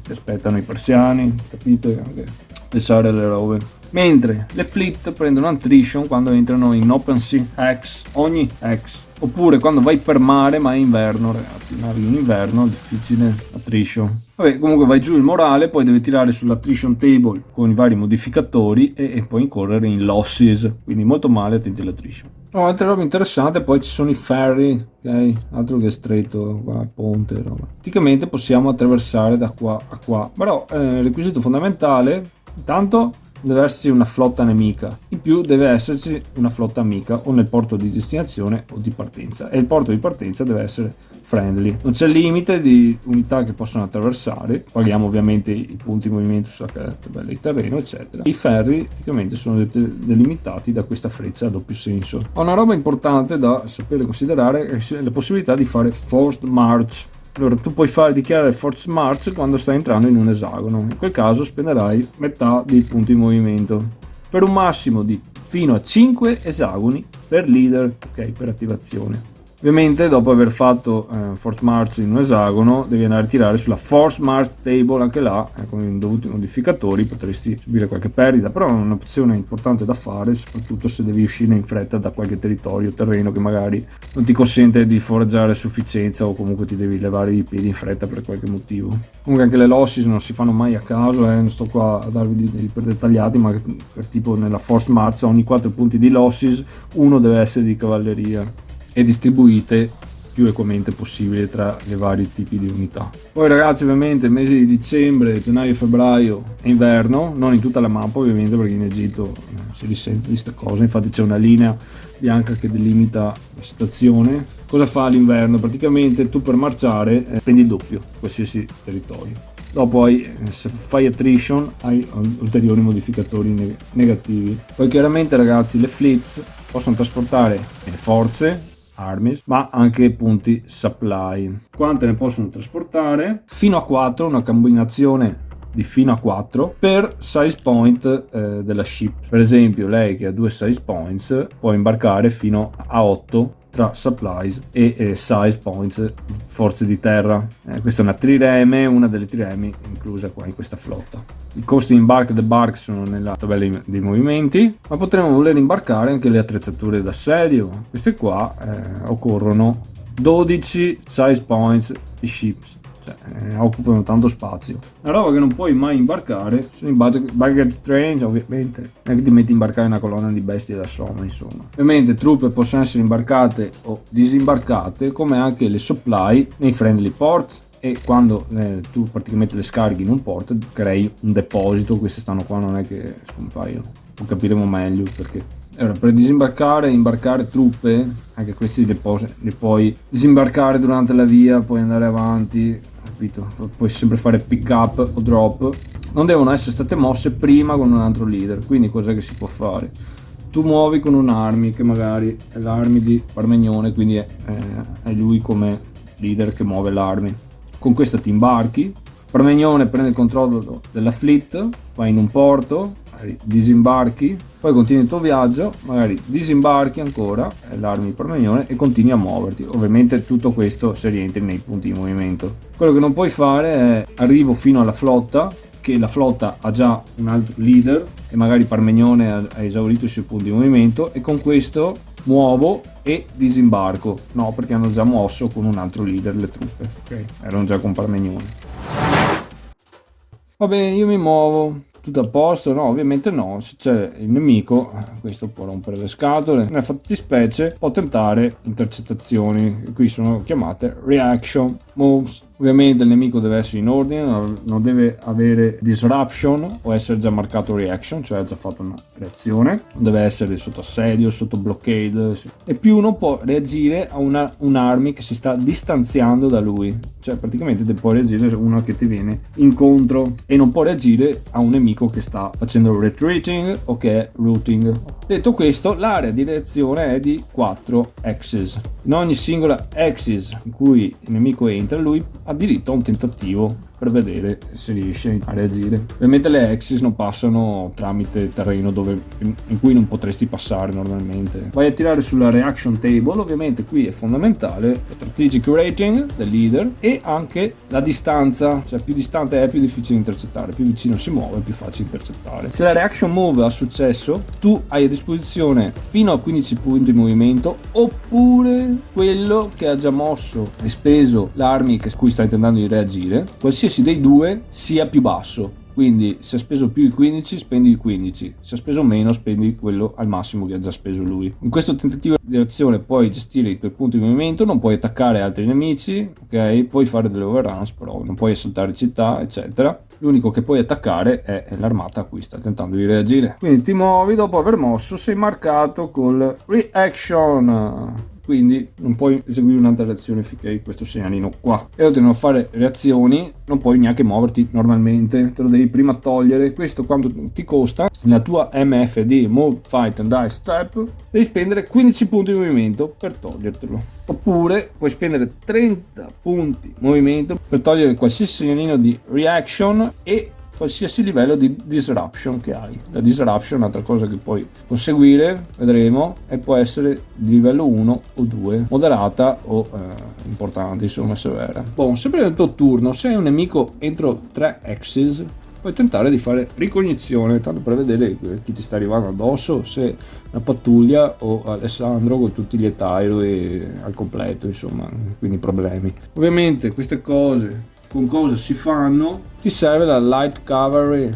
ti aspettano i persiani, capite? Anche pensare alle robe. Mentre le fleet prendono attrition quando entrano in OpenSea X, ogni X, oppure quando vai per mare ma è inverno, ragazzi, navi in inverno, difficile attrition. Vabbè, comunque vai giù il morale, poi devi tirare sull'attrition table con i vari modificatori e poi incorrere in losses, quindi molto male, attenti all'attrition. Altre robe interessanti, poi ci sono i ferry, ok? Altro che stretto, qua, ponte, roba. Praticamente possiamo attraversare da qua a qua, però il requisito fondamentale, intanto deve esserci una flotta nemica, in più deve esserci una flotta amica o nel porto di destinazione o di partenza, e il porto di partenza deve essere friendly. Non c'è limite di unità che possono attraversare, paghiamo ovviamente i punti di movimento sulla tabella di terreno eccetera. I ferri praticamente sono delimitati da questa freccia a doppio senso. Una roba importante da sapere considerare è la possibilità di fare forced march. Allora tu puoi dichiarare force march quando stai entrando in un esagono, in quel caso spenderai metà dei punti di movimento per un massimo di fino a 5 esagoni per leader, ok, per attivazione. Ovviamente dopo aver fatto force march in un esagono devi andare a tirare sulla force march table, anche là con i dovuti modificatori potresti subire qualche perdita, però è un'opzione importante da fare, soprattutto se devi uscire in fretta da qualche territorio o terreno che magari non ti consente di foraggiare a sufficienza, o comunque ti devi levare i piedi in fretta per qualche motivo. Comunque anche le losses non si fanno mai a caso, non sto qua a darvi per dettagliati, ma per tipo nella force march ogni 4 punti di losses uno deve essere di cavalleria e distribuite più equamente possibile tra i vari tipi di unità. Poi ragazzi, ovviamente il mese di dicembre, gennaio e febbraio è inverno, non in tutta la mappa ovviamente, perché in Egitto si risente di questa cosa, infatti c'è una linea bianca che delimita la situazione. Cosa fa l'inverno? Praticamente tu per marciare prendi il doppio qualsiasi territorio. Dopo se fai attrition hai ulteriori modificatori negativi. Poi chiaramente ragazzi le fleets possono trasportare forze, armies, ma anche punti supply. Quante ne possono trasportare? Fino a 4, una combinazione di fino a 4 per size point della ship. Per esempio lei che ha 2 size points può imbarcare fino a 8 tra supplies e size points forze di terra. Questa è una trireme, una delle trireme inclusa qua in questa flotta. I costi di imbarco e debark sono nella tabella dei movimenti, ma potremmo voler imbarcare anche le attrezzature d'assedio. Queste qua occorrono 12 size points di ships. Occupano tanto spazio. La roba che non puoi mai imbarcare sono i baggage trains, ovviamente. Non è che ti metti a imbarcare una colonna di bestie da soma, insomma. Ovviamente truppe possono essere imbarcate o disimbarcate, come anche le supply nei friendly port. E quando tu praticamente le scarichi in un port crei un deposito. Queste stanno qua, non è che scompaiono, lo capiremo meglio perché. Allora, per disimbarcare e imbarcare truppe, anche questi li puoi disimbarcare durante la via, puoi andare avanti, capito? Puoi sempre fare pick up o drop. Non devono essere state mosse prima con un altro leader, quindi cos'è che si può fare? Tu muovi con un'army che magari è l'army di Parmenione, quindi è lui come leader che muove l'army. Con questa ti imbarchi, Parmenione prende il controllo della fleet, vai in un porto, disimbarchi, poi continui il tuo viaggio, magari disimbarchi ancora l'armi di Parmenione e continui a muoverti. Ovviamente tutto questo se rientri nei punti di movimento. Quello che non puoi fare è arrivo fino alla flotta, che la flotta ha già un altro leader e magari Parmenione ha esaurito i suoi punti di movimento e con questo muovo e disimbarco. No, perché hanno già mosso con un altro leader le truppe, ok? Erano già con Parmenione. Va bene, io mi muovo, tutto a posto? No, ovviamente no. Se c'è il nemico, questo può rompere le scatole. Nella fattispecie può tentare intercettazioni, qui sono chiamate reaction moves. Ovviamente il nemico deve essere in ordine, non deve avere disruption o essere già marcato reaction, cioè ha già fatto una reazione, non deve essere sotto assedio, sotto blockade, e più non può reagire a un'army che si sta distanziando da lui, cioè praticamente può reagire a una che ti viene incontro e non può reagire a un nemico che sta facendo retreating o che è routing. Detto questo, l'area di reazione è di 4 axis. In ogni singola axis in cui il nemico entra, lui ha diritto a un tentativo per vedere se riesce a reagire. Ovviamente le axis non passano tramite terreno in cui non potresti passare normalmente. Vai a tirare sulla reaction table, ovviamente qui è fondamentale strategic rating del leader e anche la distanza, cioè più distante è più difficile intercettare, più vicino si muove più facile intercettare. Se la reaction move ha successo, tu hai a disposizione fino a 15 punti di movimento, oppure quello che ha già mosso e speso l'armi su cui stai tentando di reagire, qualsiasi dei due sia più basso. Quindi se ha speso più di 15 spendi il 15, se ha speso meno spendi quello al massimo che ha già speso lui. In questo tentativo di azione puoi gestire i tuoi punti di movimento, non puoi attaccare altri nemici, ok? Puoi fare delle overruns, però non puoi assaltare città, eccetera. L'unico che puoi attaccare è l'armata a cui sta tentando di reagire. Quindi ti muovi, dopo aver mosso sei marcato col reaction, quindi non puoi eseguire un'altra reazione finché hai questo segnalino qua. E oltre a non fare reazioni non puoi neanche muoverti normalmente, te lo devi prima togliere. Questo quanto ti costa? Nella tua MFD, Move, Fight and Die Step, devi spendere 15 punti di movimento per togliertelo, oppure puoi spendere 30 punti movimento per togliere qualsiasi segnalino di reaction e qualsiasi livello di disruption che hai. La disruption è un'altra cosa che puoi conseguire, vedremo, e può essere di livello 1 o 2, moderata o importante, insomma, severa. Sempre nel tuo turno, se hai un nemico entro 3 axis, puoi tentare di fare ricognizione, tanto per vedere chi ti sta arrivando addosso, se una pattuglia o Alessandro con tutti gli aerei al completo, insomma, quindi problemi. Ovviamente queste cose con cosa si fanno? Ti serve la light cavalry,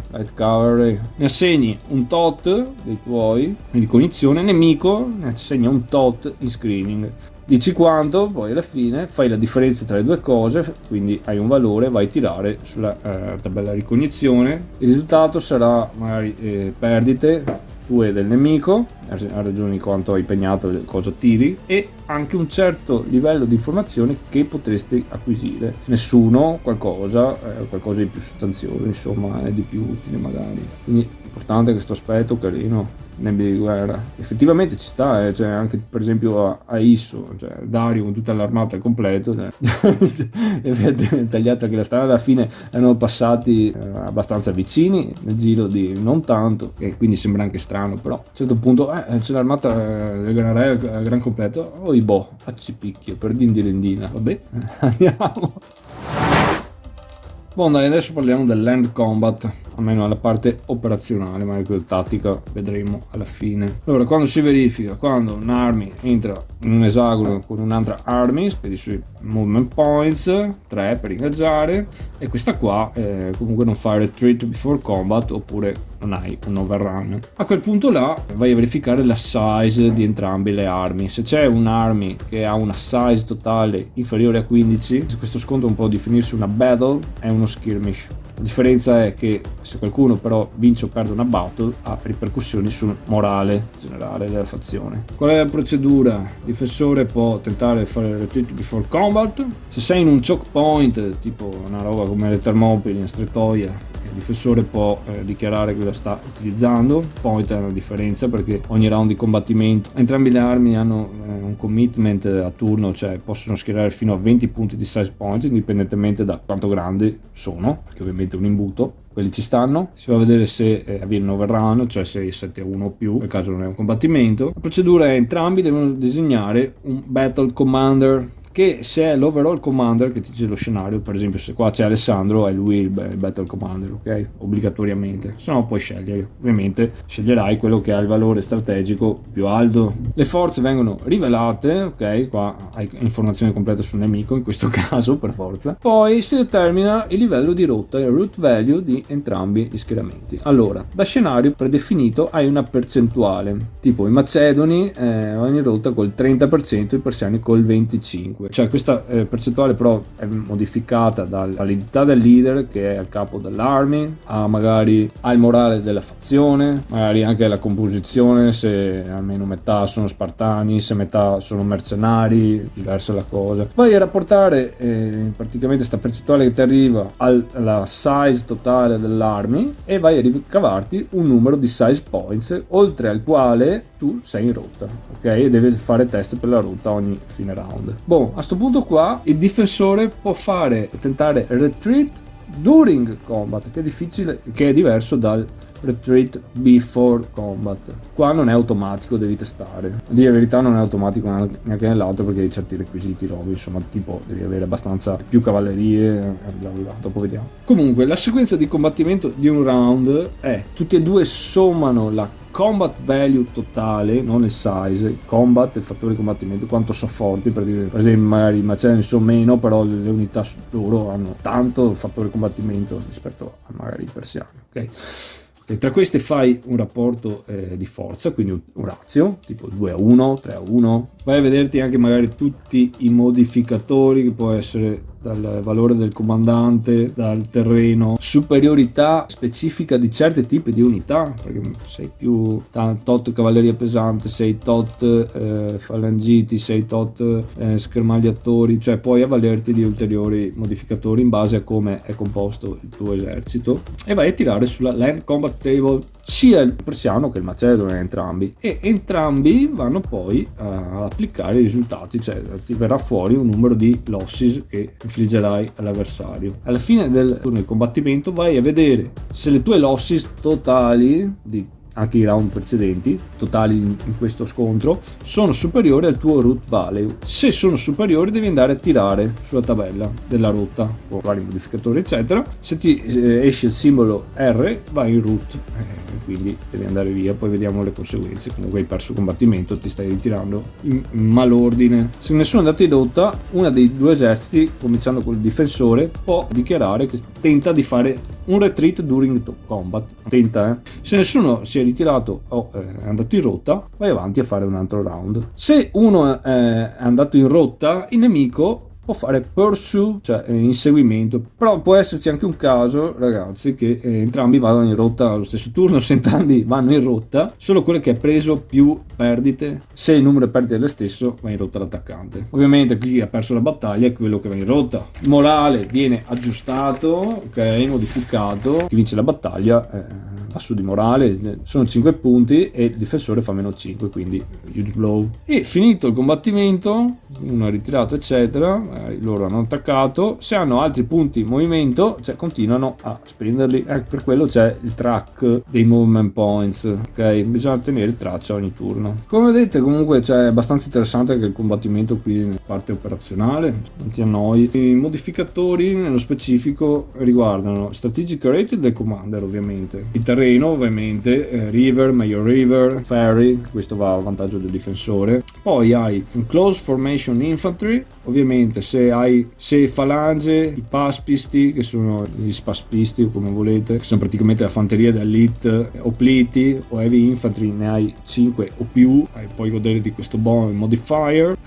ne assegni un tot dei tuoi in ricognizione, nemico ne assegna un tot in screening. dici quanto, poi alla fine fai la differenza tra le due cose, quindi hai un valore, vai a tirare sulla tabella ricognizione. Il risultato sarà magari perdite tue del nemico, a ragione di quanto hai impegnato e cosa tiri, e anche un certo livello di informazioni che potresti acquisire. Nessuno, qualcosa di più sostanzioso, insomma, è di più utile magari. Quindi importante questo aspetto, carino. Nembi di guerra effettivamente ci sta, cioè anche per esempio a Isso, cioè Dario con tutta l'armata al completo, tagliata anche la strada, alla fine erano passati abbastanza vicini nel giro di non tanto, e quindi sembra anche strano, però a un certo punto c'è l'armata del Gran Re al gran completo, accipicchio per dindirendina, vabbè. Andiamo. Buon dai, adesso parliamo del land combat, almeno alla parte operazionale, magari quella tattica vedremo alla fine. Allora, quando si verifica, quando un'army entra in un esagono con un'altra army, per i suoi movement points, 3 per ingaggiare, e questa qua comunque non fa retreat before combat, oppure non hai un overrun. A quel punto là vai a verificare la size di entrambe le armi. Se c'è un'army che ha una size totale inferiore a 15, questo sconto può definirsi una battle, è uno skirmish. La differenza è che se qualcuno però vince o perde una battle ha ripercussioni sul morale generale della fazione. Qual è la procedura? Il difensore può tentare di fare il retreat before combat. Se sei in un choke point, tipo una roba come le Thermopylae in Stretoia, il difensore può dichiarare che lo sta utilizzando. Point è una differenza perché ogni round di combattimento entrambe le armi hanno un commitment a turno, cioè possono schierare fino a 20 punti di size point indipendentemente da quanto grandi sono, che ovviamente è un imbuto. Quelli ci stanno, si va a vedere se avviene un overrun, cioè se 7-1 o più, nel caso non è un combattimento. La procedura è: entrambi devono disegnare un battle commander, che se è l'overall commander che ti dice lo scenario, per esempio se qua c'è Alessandro è lui il battle commander, ok? Obbligatoriamente, se no puoi scegliere, ovviamente sceglierai quello che ha il valore strategico più alto. Le forze vengono rivelate, ok? Qua hai informazione completa sul nemico in questo caso per forza. Poi si determina il livello di rotta, il root value di entrambi gli schieramenti. Allora, da scenario predefinito hai una percentuale, tipo i macedoni vanno in rotta col 30%, i persiani col 25%. Cioè questa percentuale però è modificata dall'validità del leader, che è al capo dell'army, magari al morale della fazione, magari anche alla composizione, se almeno metà sono spartani, se metà sono mercenari, diversa la cosa. Vai a rapportare praticamente questa percentuale che ti arriva alla size totale dell'army e vai a ricavarti un numero di size points oltre al quale tu sei in rotta, ok? E devi fare test per la rotta ogni fine round. Boh, a sto punto qua il difensore può tentare retreat during combat, che è difficile, che è diverso dal retreat before combat. Qua non è automatico, devi testare. A dire la verità non è automatico neanche nell'altro, perché hai certi requisiti, robe, insomma, tipo devi avere abbastanza più cavallerie, bla bla, dopo vediamo. Comunque la sequenza di combattimento di un round è: tutti e due sommano la combat value totale, non il size, il combat, il fattore di combattimento, quanto sono forti. Per esempio magari i macedoni sono meno, però le unità loro hanno tanto fattore di combattimento rispetto a magari i persiani, ok? E tra queste fai un rapporto di forza, quindi un ratio tipo 2-1, 3-1. Vai a vederti anche magari tutti i modificatori, che può essere dal valore del comandante, dal terreno, superiorità specifica di certi tipi di unità, perché sei più tot cavalleria pesante, sei tot falangiti, sei tot schermagliatori, cioè puoi avvalerti di ulteriori modificatori in base a come è composto il tuo esercito, e vai a tirare sulla land combat table sia il persiano che il macedone, entrambi, e entrambi vanno poi a applicare i risultati, cioè ti verrà fuori un numero di losses che infliggerai all'avversario. Alla fine del turno di combattimento vai a vedere se le tue losses totali di anche i round precedenti totali in questo scontro sono superiori al tuo root value. Se sono superiori devi andare a tirare sulla tabella della rotta con vari modificatori eccetera. Se ti esce il simbolo R vai in root, quindi devi andare via, poi vediamo le conseguenze. Comunque hai perso il combattimento, ti stai ritirando in malordine. Se nessuno è andato in rotta, uno dei due eserciti, cominciando col difensore, può dichiarare che tenta di fare un retreat during combat. Tenta, Se nessuno si è ritirato o è andato in rotta, vai avanti a fare un altro round. Se uno è andato in rotta, il nemico può fare pursue, cioè inseguimento. Però può esserci anche un caso, ragazzi, che entrambi vadano in rotta allo stesso turno. Se entrambi vanno in rotta, solo quello che ha preso più perdite, se il numero di perdite è lo stesso, va in rotta l'attaccante. Ovviamente chi ha perso la battaglia è quello che va in rotta. Il morale viene aggiustato, ok, modificato. Chi vince la battaglia va su di morale, sono 5 punti e il difensore fa meno 5, quindi huge blow. E finito il combattimento, uno è ritirato eccetera, loro hanno attaccato, se hanno altri punti in movimento, cioè continuano a spenderli, per quello c'è il track dei movement points, ok, bisogna tenere traccia ogni turno. Come vedete comunque c'è abbastanza interessante anche il combattimento qui in parte operazionale, non ti annoi. I modificatori nello specifico riguardano strategic rating del commander, ovviamente il terreno, ovviamente river, major river, ferry, questo va a vantaggio del difensore. Poi hai un close formation infantry, ovviamente se falange, i paspisti, che sono gli spaspisti o come volete, che sono praticamente la fanteria d'elite, opliti o heavy infantry, ne hai 5 o più, puoi godere di questo modifier.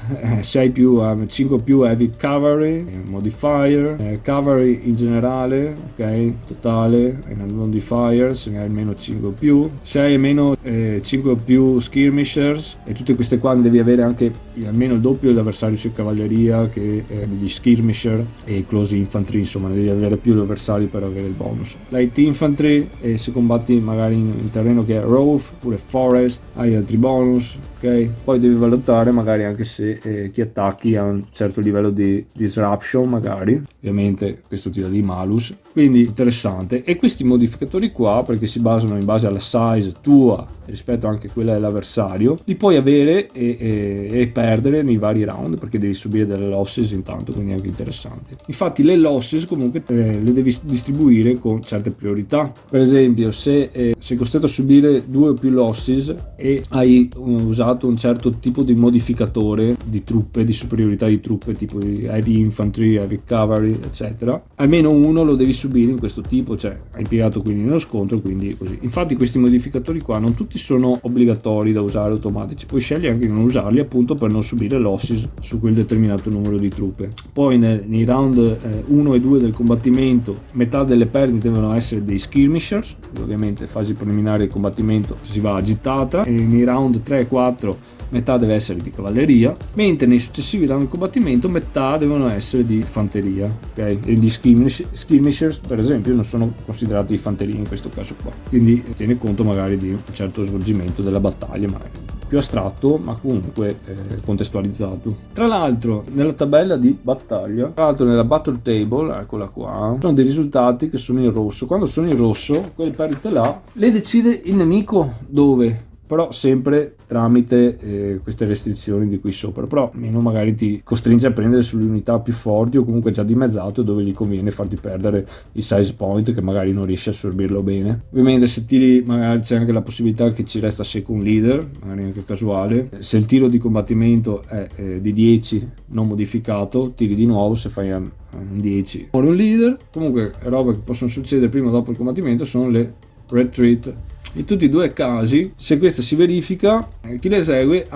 Se hai 5 o più heavy cavalry, modifier, cavalry in generale, ok, totale, è un modifier, se ne hai almeno 5 o più. Se hai almeno 5 o più skirmishers, e tutte queste qua ne devi avere anche almeno il doppio dell'avversario su cavalleria che gli skirmisher e close infantry, insomma ne devi avere più l'avversario per avere il bonus. Light infantry, e se combatti magari in terreno che è rough oppure forest, hai altri bonus, ok. Poi devi valutare magari anche se chi attacchi ha un certo livello di disruption, magari, ovviamente questo ti dà di malus, quindi interessante. E questi modificatori qua, perché si basano in base alla size tua rispetto anche a quella dell'avversario, li puoi avere e perdere nei vari round, perché devi subire delle losses intanto, quindi è anche interessante. Infatti le losses comunque le devi distribuire con certe priorità. Per esempio se sei costretto a subire 2 o più losses e hai usato un certo tipo di modificatore di truppe, di superiorità di truppe, tipo di heavy infantry, heavy cavalry eccetera, almeno uno lo devi subire in questo tipo, cioè hai impiegato quindi nello scontro, quindi così. Infatti questi modificatori qua non tutti sono obbligatori da usare automatici, puoi scegliere anche di non usarli appunto per non subire losses su quel determinato numero di truppe. Poi nei round 1 e 2 del combattimento metà delle perdite devono essere dei skirmishers, ovviamente fasi preliminari del combattimento si va agitata, e nei round 3 e 4 metà deve essere di cavalleria, mentre nei successivi round di combattimento metà devono essere di fanteria, ok? E gli skirmishers per esempio non sono considerati di fanteria in questo caso qua, quindi tiene conto magari di un certo svolgimento della battaglia, magari più astratto ma comunque contestualizzato. Tra l'altro nella tabella di battaglia, nella battle table, eccola qua, sono dei risultati che sono in rosso. Quando sono in rosso, quelle perdite là le decide il nemico dove, però sempre tramite queste restrizioni di qui sopra, però meno magari ti costringe a prendere sulle unità più forti o comunque già dimezzato, dove gli conviene farti perdere il size point che magari non riesci a assorbirlo bene. Ovviamente se tiri magari c'è anche la possibilità che ci resta second leader, magari anche casuale. Se il tiro di combattimento è di 10 non modificato, tiri di nuovo, se fai un 10 muore un leader. Comunque roba che possono succedere prima o dopo il combattimento sono le retreat. In tutti e due i casi, se questo si verifica, chi le esegue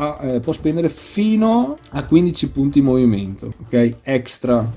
può spendere fino a 15 punti in movimento, ok? Extra,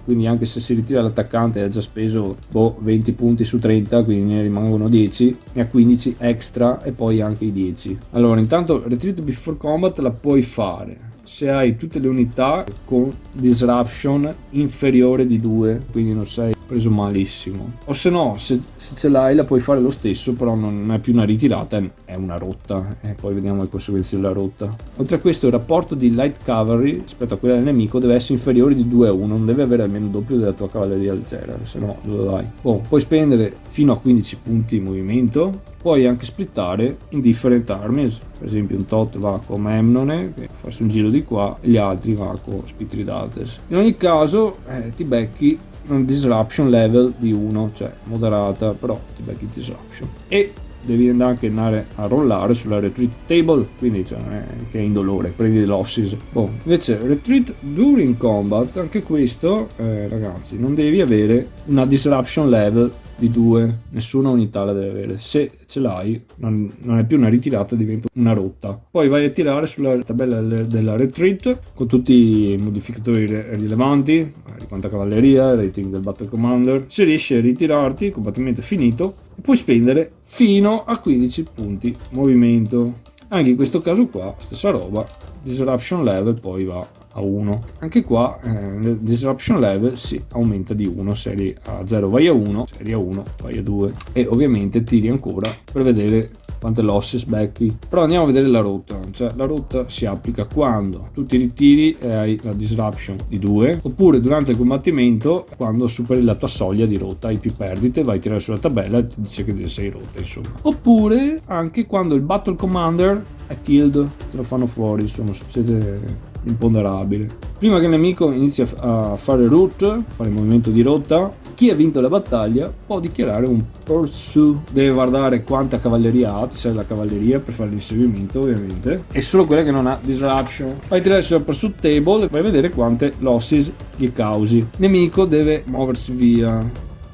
quindi anche se si ritira l'attaccante e ha già speso 20 punti su 30, quindi ne rimangono 10, ne ha 15 extra e poi anche i 10. Allora, intanto Retreat Before Combat la puoi fare se hai tutte le unità con disruption inferiore di 2, quindi non sei preso malissimo, o se no se ce l'hai la puoi fare lo stesso, però non è più una ritirata, è una rotta, e poi vediamo le conseguenze della rotta. Oltre a questo il rapporto di light cavalry rispetto a quella del nemico deve essere inferiore di 2 a 1, non deve avere almeno il doppio della tua cavalleria leggera, se no dove vai? Puoi spendere fino a 15 punti in movimento. Puoi anche splittare in different armies, per esempio un tot va con Memnone che fa un giro di qua e gli altri va con Spitridates. In ogni caso ti becchi un disruption level di 1, cioè moderata, però ti becchi disruption. E devi anche andare a rollare sulla retreat table, quindi cioè, non è che è indolore, prendi losses. Invece retreat during combat, anche questo ragazzi, non devi avere una disruption level di 2, nessuna unità la deve avere. Se ce l'hai non è più una ritirata, diventa una rotta. Poi vai a tirare sulla tabella della retreat con tutti i modificatori rilevanti, di quanta cavalleria, rating del battle commander. Se riesci a ritirarti combattimento finito, puoi spendere fino a 15 punti movimento. Anche in questo caso qua stessa roba, disruption level poi va a 1. Anche qua il disruption level si aumenta di 1, se eri a 0 vai a 1, se eri a 1 vai a 2, e ovviamente tiri ancora per vedere quante losses becchi. Però andiamo a vedere la rotta, cioè la rotta si applica quando tu ti ritiri e hai la disruption di 2, oppure durante il combattimento quando superi la tua soglia di rotta, hai più perdite, vai a tirare sulla tabella e ti dice che sei rotta, insomma. Oppure anche quando il battle commander è killed, te lo fanno fuori, insomma, succede imponderabile. Prima che il nemico inizi a fare route, fare il movimento di rotta, chi ha vinto la battaglia può dichiarare un pursuit. Deve guardare quanta cavalleria ha, ti serve la cavalleria per fare l'inseguimento ovviamente, e solo quella che non ha disruption. Vai a tirare sulla pursuit table e vai a vedere quante losses gli causi. Il nemico deve muoversi via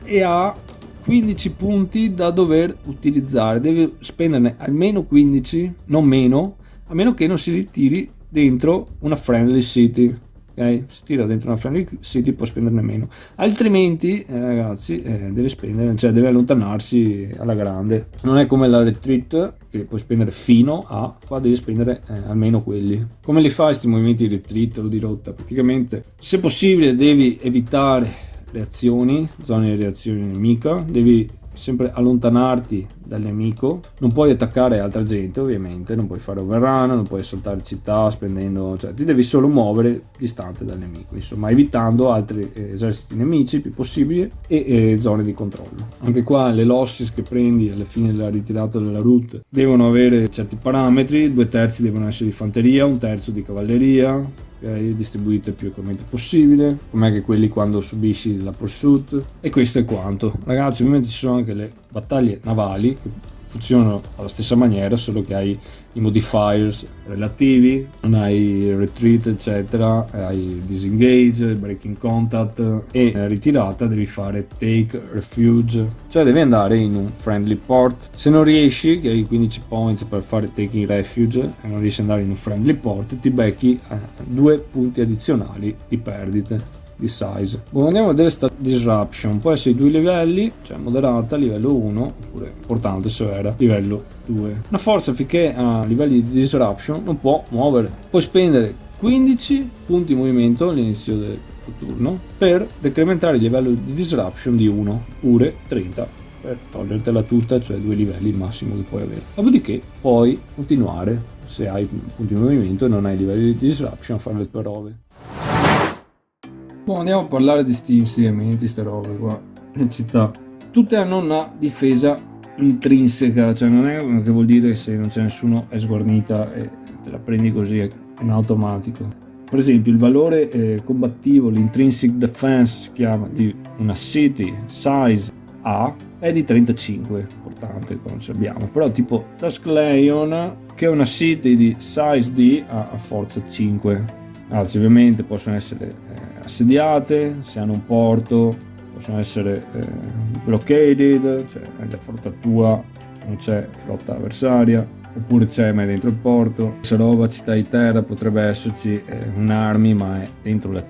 e ha 15 punti da dover utilizzare, deve spenderne almeno 15, non meno, a meno che non si ritiri dentro una friendly city. Ok, si tira dentro una friendly city, può spenderne meno, altrimenti ragazzi deve spendere, cioè deve allontanarsi alla grande. Non è come la retreat che puoi spendere fino a, qua devi spendere almeno quelli. Come li fai questi movimenti di retreat o di rotta? Praticamente, se possibile, devi evitare reazioni, zone di reazione nemica, devi sempre allontanarti dal nemico, non puoi attaccare altra gente ovviamente, non puoi fare overrun, non puoi saltare città spendendo, cioè ti devi solo muovere distante dal nemico, insomma evitando altri eserciti nemici il più possibile e zone di controllo. Anche qua le losses che prendi alla fine della ritirata della route devono avere certi parametri, 2/3 devono essere di fanteria, 1/3 di cavalleria, distribuite il più equamente possibile, come anche quelli quando subisci la pursuit. E questo è quanto, ragazzi. Ovviamente ci sono anche le battaglie navali che funzionano alla stessa maniera, solo che hai i modifiers relativi, non hai retreat eccetera, hai disengage, breaking contact, e nella ritirata devi fare take refuge, cioè devi andare in un friendly port. Se non riesci, che hai 15 points per fare taking refuge e non riesci ad andare in un friendly port, ti becchi 2 punti addizionali di perdite di size. Andiamo a vedere sta disruption, può essere 2 livelli, cioè moderata livello 1, oppure importante severa livello 2. Una forza finché ha livelli di disruption non può muovere, puoi spendere 15 punti di movimento all'inizio del tuo turno per decrementare il livello di disruption di 1, oppure 30 per togliertela tutta, cioè 2 livelli il massimo che puoi avere. Dopodiché puoi continuare, se hai punti di movimento e non hai livelli di disruption, a fare le tue robe. Andiamo a parlare di sti insediamenti, ste robe qua. Le città tutte hanno una difesa intrinseca, cioè non è che vuol dire che se non c'è nessuno è sguarnita e te la prendi così in automatico. Per esempio il valore combattivo, l'intrinsic defense si chiama, di una city size A è di 35, importante quando ce l'abbiamo. Però tipo Taskleyon, che è una city di size D, ha forza 5. Anzi, ovviamente possono essere assediate, se hanno un porto, possono essere blockaded, cioè la flotta tua non c'è flotta avversaria, oppure c'è ma è dentro il porto. Questa roba, città di terra, potrebbe esserci un'army ma è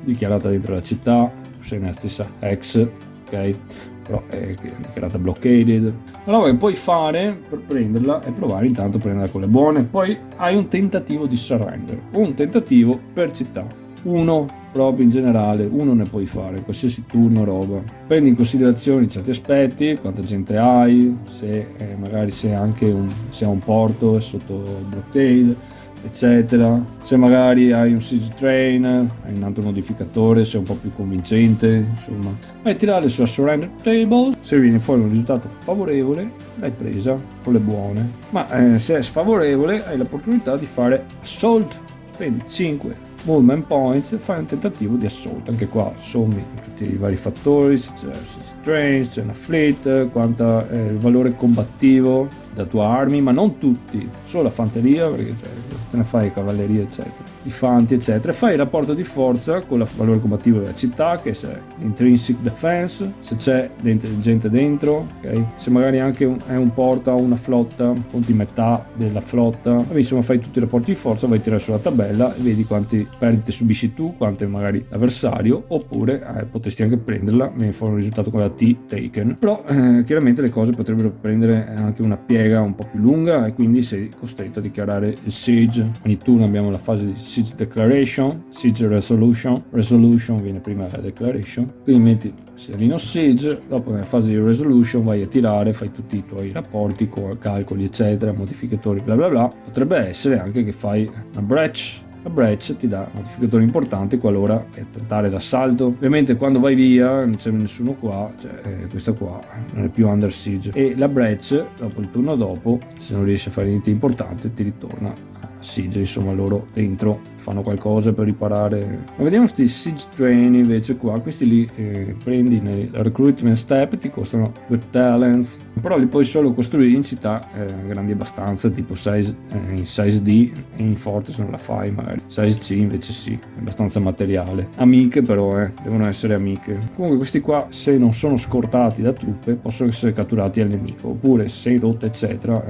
dichiarata dentro la città, tu sei nella stessa ex, ok? Però è dichiarata blockaded. La roba che puoi fare per prenderla è provare intanto a prenderla con le buone. Poi hai un tentativo di surrender, un tentativo per città, uno proprio in generale, uno ne puoi fare qualsiasi turno. Roba, prendi in considerazione certi aspetti, quanta gente hai, se magari se anche se ha un porto è sotto blockade eccetera, se magari hai un siege train, hai un altro modificatore, sei un po' più convincente, insomma. Vai a tirare sulla surrender table, se viene fuori un risultato favorevole l'hai presa con le buone, ma se è sfavorevole hai l'opportunità di fare assault, spendi 5 movement points, fai un tentativo di assolto. Anche qua sommi tutti i vari fattori, c'è strength, c'è una fleet, quanto è il valore combattivo della tua army, ma non tutti, solo la fanteria, perché te ne fai cavalleria eccetera, i fanti eccetera, fai il rapporto di forza con il valore combattivo della città, che se l'intrinsic defense, se c'è gente dentro, ok, se magari anche è un porto o una flotta, conti metà della flotta, insomma fai tutti i rapporti di forza, vai a tirare sulla tabella e vedi quanti perdite subisci tu, quante magari l'avversario, oppure potresti anche prenderla, viene fuori un risultato con la T taken, però chiaramente le cose potrebbero prendere anche una piega un po' più lunga e quindi sei costretto a dichiarare il siege. Ogni turno abbiamo la fase di siege declaration, siege resolution viene prima della declaration, quindi metti Serino siege, dopo nella fase di resolution vai a tirare, fai tutti i tuoi rapporti, calcoli eccetera, modificatori bla bla bla. Potrebbe essere anche che fai una breach. La breach ti dà modificatori importanti qualora tentare l'assalto. Ovviamente quando vai via non c'è nessuno qua, questa qua non è più under siege, e la breach dopo il turno dopo, se non riesci a fare niente di importante, ti ritorna a siege. Insomma loro dentro fanno qualcosa per riparare. Ma vediamo questi siege train invece qua, questi li prendi nel recruitment step, ti costano 2 talents, però li puoi solo costruire in città grandi abbastanza, tipo in size D, e in fortress non la fai magari. Size C invece sì, è abbastanza materiale. Amiche però devono essere amiche. Comunque questi qua, se non sono scortati da truppe, possono essere catturati al nemico, oppure se sei rotta eccetera,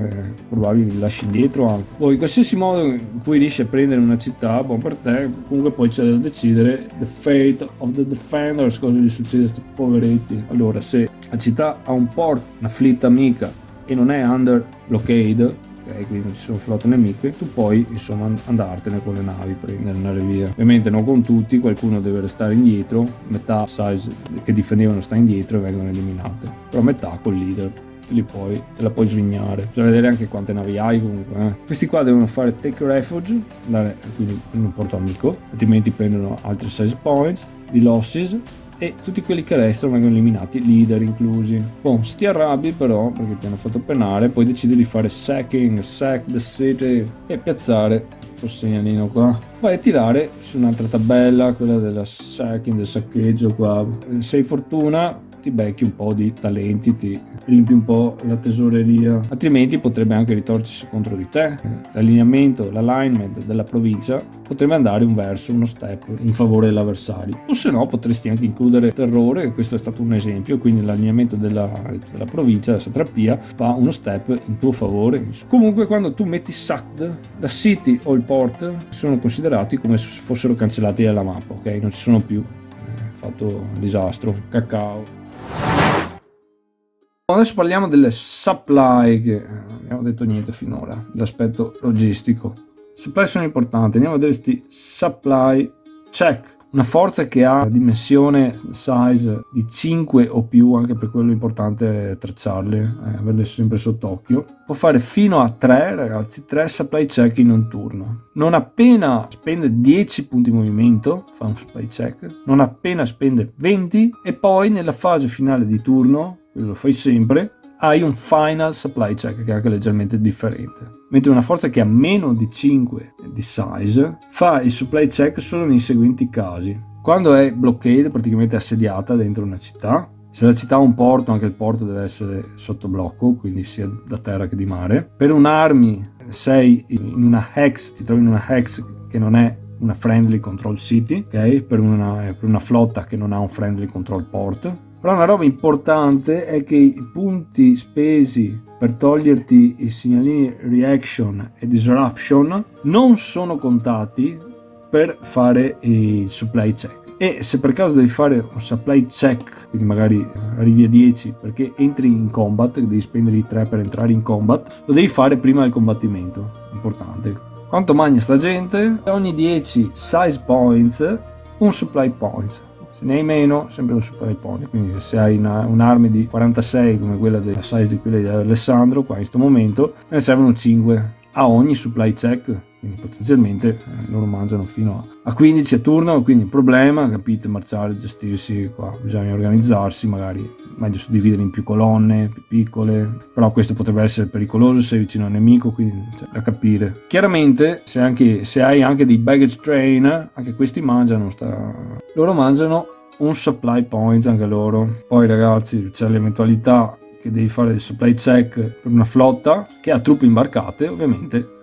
probabile li lasci indietro anche. Poi in qualsiasi modo in cui riesci a prendere una città, buon per te. Comunque poi c'è da decidere the fate of the defenders, cosa gli succede a questi poveretti. Allora, se la città ha un port, una fleet amica e non è under blockade, ok, quindi non ci sono flotte nemiche, tu puoi insomma andartene con le navi, prendere, andare via. Ovviamente non con tutti, qualcuno deve restare indietro, metà size che difendevano sta indietro e vengono eliminate, però metà col leader te la puoi svignare. Bisogna vedere anche quante navi hai comunque. Questi qua devono fare take refuge, andare quindi in un porto amico, altrimenti prendono altri size points di losses, e tutti quelli che restano vengono eliminati, leader inclusi. Se ti arrabbi però perché ti hanno fatto penare, puoi decidere di fare sack the city e piazzare questo segnalino qua. Vai a tirare su un'altra tabella, quella della sacking, del saccheggio qua. Se hai fortuna ti becchi un po' di talenti, ti riempi un po' la tesoreria, altrimenti potrebbe anche ritorcersi contro di te. L'allineamento, l'alignment della provincia potrebbe andare uno step in favore dell'avversario, o se no potresti anche includere terrore, questo è stato un esempio, quindi l'allineamento della provincia, della satrapia, va uno step in tuo favore. Comunque quando tu metti sacked, la city o il port sono considerati come se fossero cancellati dalla mappa, ok? Non ci sono più, fatto disastro, cacao. Adesso parliamo delle supply, che non abbiamo detto niente finora, l'aspetto logistico. Supply sono importanti, andiamo a vedere questi supply check. Una forza che ha dimensione size di 5 o più, anche per quello è importante tracciarle, averle sempre sott'occhio, può fare fino a 3, ragazzi, 3 supply check in un turno. Non appena spende 10 punti movimento fa un supply check, non appena spende 20, e poi nella fase finale di turno, quello lo fai sempre, hai un final supply check che è anche leggermente differente. Mentre una forza che ha meno di 5 di size fa il supply check solo nei seguenti casi: quando è blockade, praticamente assediata dentro una città, se la città ha un porto, anche il porto deve essere sotto blocco, quindi sia da terra che di mare. Per un'army sei in una hex, ti trovi in una hex che non è una friendly control city, ok? Per una flotta che non ha un friendly control port. Però una roba importante è che i punti spesi per toglierti i segnalini reaction e disruption non sono contati per fare il supply check. E se per caso devi fare un supply check, quindi magari arrivi a 10 perché entri in combat, devi spendere i 3 per entrare in combat, lo devi fare prima del combattimento. Importante. Quanto magna sta gente? Ogni 10 size points un supply point. Se ne hai meno, sempre un supply point. Quindi se hai un'arma di 46 come quella della size di quella di Alessandro qua in questo momento, ne servono 5 a ogni supply check. quindi potenzialmente loro mangiano fino a 15 a turno, quindi il problema, capite, marciare, gestirsi, qua bisogna organizzarsi, magari meglio suddividere in più colonne, più piccole, però questo potrebbe essere pericoloso se sei vicino al nemico, quindi c'è da capire. Chiaramente se hai anche dei baggage train, anche questi mangiano, loro mangiano un supply point anche loro. Poi ragazzi c'è l'eventualità che devi fare il supply check per una flotta che ha truppe imbarcate, ovviamente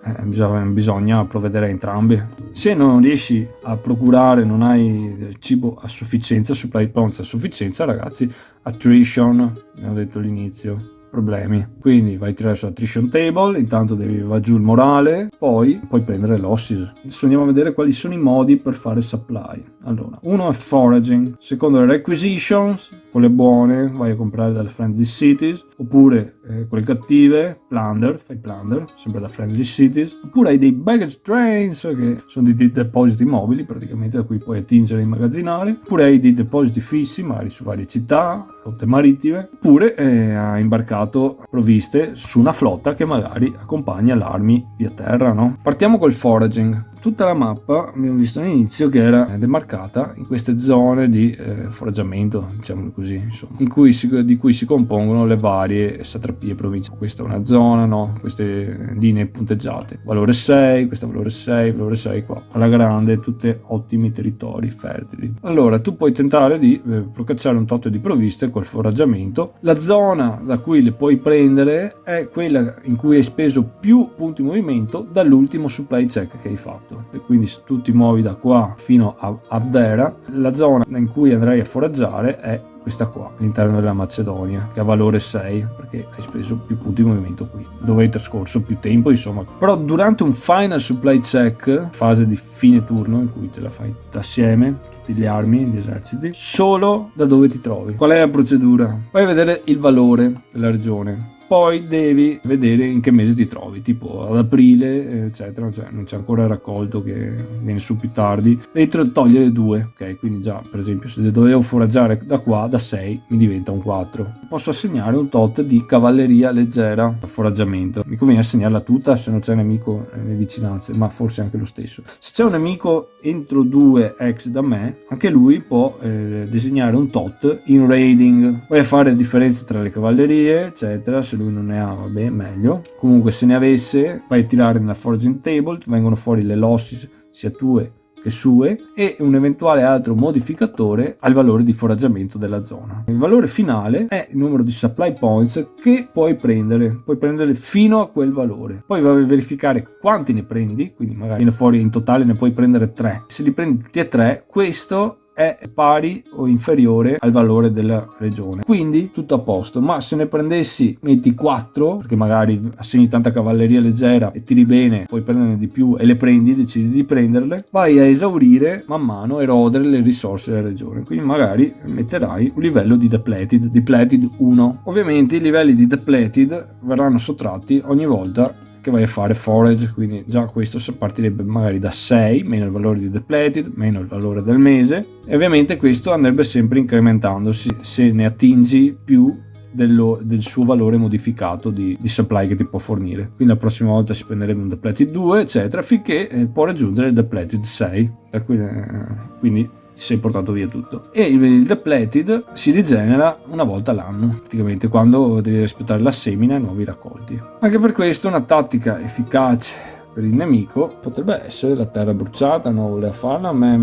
bisogna provvedere a entrambe. Se non riesci a procurare, non hai cibo a sufficienza, supply points a sufficienza, ragazzi, attrition, abbiamo detto all'inizio, problemi. Quindi vai a tirare su attrition table, intanto va giù il morale, poi puoi prendere losses. Adesso andiamo a vedere quali sono i modi per fare supply. Allora, uno è foraging, secondo è requisitions, quelle buone vai a comprare dalle friendly cities, oppure quelle cattive, plunder, fai plunder, sempre da friendly cities, oppure hai dei baggage trains che sono dei depositi mobili praticamente da cui puoi attingere e immagazzinare, oppure hai dei depositi fissi magari su varie città, rotte marittime, oppure hai imbarcato provviste su una flotta che magari accompagna l'armi via terra, no? Partiamo col foraging. Tutta la mappa abbiamo visto all'inizio che era demarcata in queste zone di foraggiamento, diciamo così, insomma, di cui si compongono le varie satrapie province. Questa è una zona, no? Queste linee punteggiate, valore 6, questa valore 6, valore 6 qua, alla grande, tutte ottimi territori fertili. Allora tu puoi tentare di procacciare un tot di provviste col foraggiamento. La zona da cui le puoi prendere è quella in cui hai speso più punti movimento dall'ultimo supply check che hai fatto. E quindi se tu ti muovi da qua fino a Abdera, la zona in cui andrai a foraggiare è questa qua, all'interno della Macedonia, che ha valore 6 perché hai speso più punti di movimento qui, dove hai trascorso più tempo, insomma. Però durante un final supply check, fase di fine turno in cui te la fai tutta assieme, tutti gli armi, gli eserciti, solo da dove ti trovi. Qual è la procedura? Vai a vedere il valore della regione, poi devi vedere in che mese ti trovi, tipo ad aprile, eccetera, cioè non c'è ancora il raccolto che viene su più tardi, devi togliere 2, ok? Quindi già, per esempio, se dovevo foraggiare da qua, da 6, mi diventa un 4. Posso assegnare un tot di cavalleria leggera al foraggiamento. Mi conviene assegnarla tutta se non c'è nemico nelle vicinanze, ma forse anche lo stesso. Se c'è un nemico entro 2 ex da me, anche lui può disegnare un tot in raiding. Vai a fare differenze tra le cavallerie, eccetera. Se lui non ne ha, vabbè, meglio. Comunque se ne avesse, vai a tirare nella foraging table, vengono fuori le losses sia tue che sue e un eventuale altro modificatore al valore di foraggiamento della zona. Il valore finale è il numero di supply points che puoi prendere fino a quel valore. Poi vai a verificare quanti ne prendi, quindi magari viene fuori in totale ne puoi prendere 3. Se li prendi tutti e 3, questo è pari o inferiore al valore della regione, quindi tutto a posto. Ma se ne prendessi 24, perché magari assegni tanta cavalleria leggera e tiri bene, puoi prenderne di più e le prendi, decidi di prenderle, vai a esaurire man mano, erodere le risorse della regione, quindi magari metterai un livello di depleted 1. Ovviamente i livelli di depleted verranno sottratti ogni volta che vai a fare forage, quindi già questo partirebbe magari da 6, meno il valore di depleted, meno il valore del mese, e ovviamente questo andrebbe sempre incrementandosi se ne attingi più del suo valore modificato di supply che ti può fornire. Quindi la prossima volta si prenderebbe un depleted 2, eccetera, finché può raggiungere il depleted 6, quindi ti sei portato via tutto. E il depleted si rigenera una volta all'anno, praticamente quando devi aspettare la semina e nuovi raccolti. Anche per questo una tattica efficace per il nemico potrebbe essere la terra bruciata. No, voleva farla, a me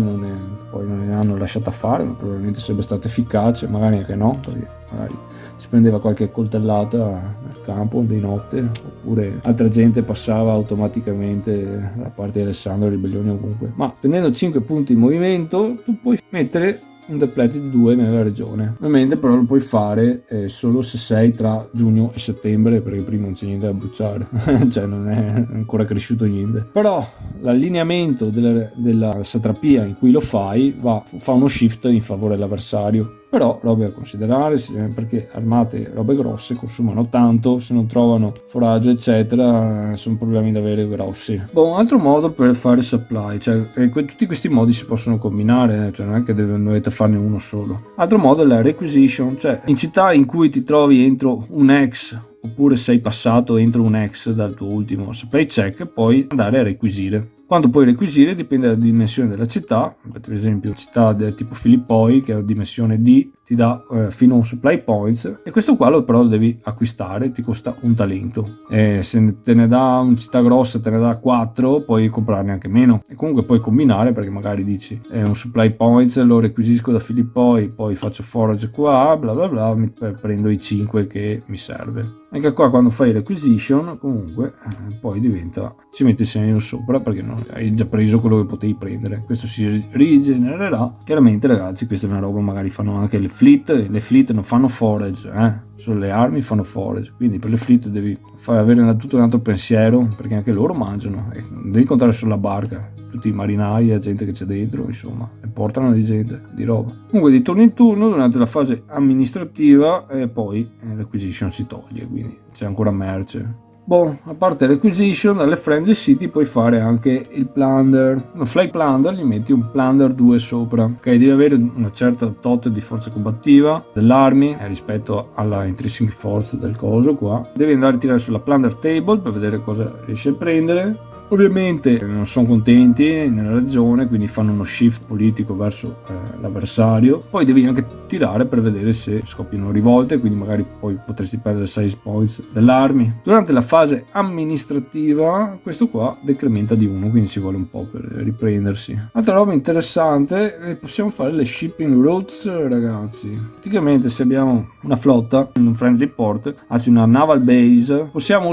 poi non ne hanno lasciata fare, ma probabilmente sarebbe stato efficace, magari anche no, perché magari si prendeva qualche coltellata nel campo di notte, oppure altra gente passava automaticamente da parte di Alessandro, ribellioni ovunque. Ma prendendo 5 punti in movimento tu puoi mettere un depleted 2 nella regione. Ovviamente però lo puoi fare solo se sei tra giugno e settembre, perché prima non c'è niente da bruciare cioè non è ancora cresciuto niente. Però l'allineamento della satrapia in cui lo fai fa uno shift in favore dell'avversario. Però robe a considerare, perché armate robe grosse consumano tanto, se non trovano foraggio eccetera sono problemi davvero grossi. Un altro modo per fare supply, cioè tutti questi modi si possono combinare, cioè non è che dovete farne uno solo. Altro modo è la requisition, cioè in città in cui ti trovi entro un ex oppure sei passato entro un X dal tuo ultimo supply check, puoi andare a requisire. Quando puoi requisire dipende dalla dimensione della città. Per esempio città del tipo Filippoi, che è una dimensione D, ti dà fino a un supply points, e questo qua però lo devi acquistare, ti costa un talento, e se te ne dà una città grossa, te ne dà 4, puoi comprarne anche meno, e comunque puoi combinare, perché magari dici un supply points lo requisisco da Filippoi, poi faccio forage qua, bla bla bla, prendo i 5 che mi serve. Anche qua quando fai requisition comunque poi diventa, ci metti il segnalino sopra perché non hai già preso quello che potevi prendere. Questo si rigenererà. Chiaramente ragazzi, questa è una roba, magari fanno anche le fleet non fanno forage, solo le armi fanno forage, quindi per le fleet devi avere tutto un altro pensiero, perché anche loro mangiano e non devi contare sulla barca, tutti i marinai e la gente che c'è dentro, insomma, e portano di gente, di roba. Comunque di turno in turno durante la fase amministrativa, e poi l'acquisition si toglie, quindi c'è ancora merce. Boh, a parte l'acquisition, dalle friendly city puoi fare anche il plunder. No, fly plunder, gli metti un plunder 2 sopra. Ok, devi avere una certa tot di forza combattiva dell'army rispetto alla intrinsic force del coso qua. Devi andare a tirare sulla plunder table per vedere cosa riesci a prendere. Ovviamente non sono contenti nella regione, quindi fanno uno shift politico verso l'avversario. Poi devi anche tirare per vedere se scoppiano rivolte, quindi magari poi potresti perdere 6 points dell'army. Durante la fase amministrativa questo qua decrementa di 1, quindi ci vuole un po' per riprendersi. Altra roba interessante, possiamo fare le shipping routes, ragazzi. Praticamente se abbiamo una flotta in un friendly port, anzi una naval base, possiamo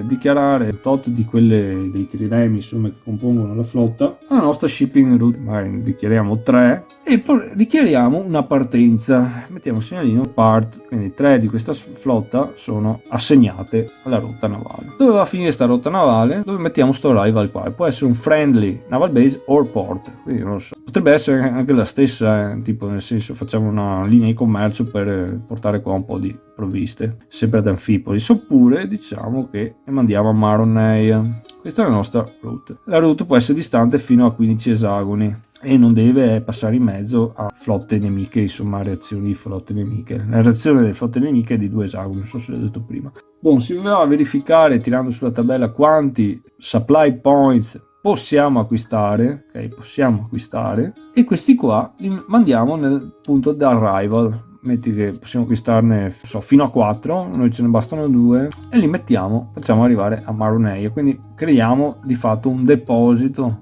dichiarare tot di quelle dei triremi, insomma, che compongono la flotta, la nostra shipping route. Magari ne dichiariamo 3 e poi dichiariamo una partenza, mettiamo un segnalino part, quindi 3 di questa flotta sono assegnate alla rotta navale. Dove va a finire sta rotta navale? Dove mettiamo sto arrival qua? Può essere un friendly naval base or port, quindi non lo so, potrebbe essere anche la stessa, tipo nel senso facciamo una linea di commercio per portare qua un po' di provviste, sempre ad Amphipolis, oppure diciamo che ne mandiamo a Maronei. Questa è la nostra route. La route può essere distante fino a 15 esagoni e non deve passare in mezzo a flotte nemiche, insomma reazioni di flotte nemiche. La reazione delle flotte nemiche è di 2 esagoni, non so se l'ho detto prima. Bon, si va a verificare tirando sulla tabella quanti supply points possiamo acquistare, ok, possiamo acquistare, e questi qua li mandiamo nel punto d'arrival. Metti che possiamo acquistarne fino a 4, noi ce ne bastano 2 e li mettiamo, facciamo arrivare a Maronei, quindi creiamo di fatto un deposito.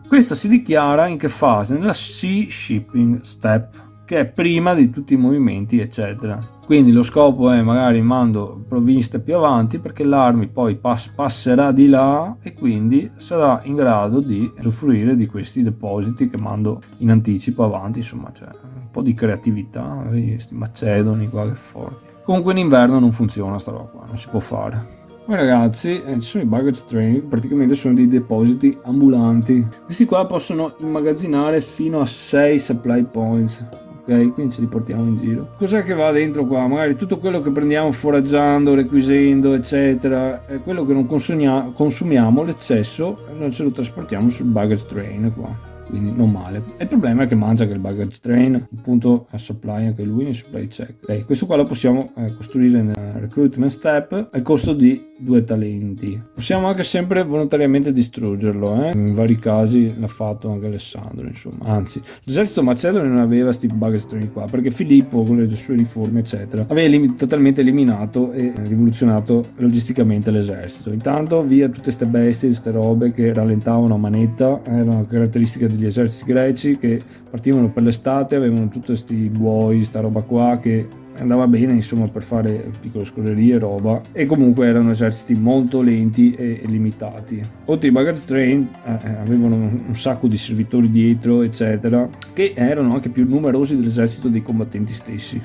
Questo si dichiara in che fase? Nella sea shipping step, che è prima di tutti i movimenti eccetera. Quindi lo scopo è magari mando provviste più avanti perché l'armi poi passerà di là e quindi sarà in grado di usufruire di questi depositi che mando in anticipo avanti, insomma c'è un po' di creatività, vedi questi macedoni qua che forti. Comunque in inverno non funziona sta roba qua, non si può fare. Poi ragazzi ci sono i baggage train, praticamente sono dei depositi ambulanti. Questi qua possono immagazzinare fino a 6 supply points. Ok, quindi ce li portiamo in giro. Cos'è che va dentro qua? Magari tutto quello che prendiamo foraggiando, requisendo eccetera, è quello che non consumiamo, l'eccesso, noi ce lo trasportiamo sul baggage train qua. Quindi non male. E il problema è che mangia anche il baggage train, appunto a supply anche lui nei supply check. Okay, questo qua lo possiamo costruire nel recruitment step al costo di 2 talenti. Possiamo anche sempre volontariamente distruggerlo, in vari casi l'ha fatto anche Alessandro, insomma. Anzi, l'esercito macedone non aveva questi baggage train qua perché Filippo con le sue riforme eccetera aveva totalmente eliminato e rivoluzionato logisticamente l'esercito. Intanto via tutte queste bestie, queste robe che rallentavano a manetta, erano caratteristiche degli eserciti greci che partivano per l'estate, avevano tutti questi buoi, sta roba qua che andava bene insomma per fare piccole scorrerie e roba, e comunque erano eserciti molto lenti e limitati. Oltre ai baggage train avevano un sacco di servitori dietro eccetera che erano anche più numerosi dell'esercito dei combattenti stessi,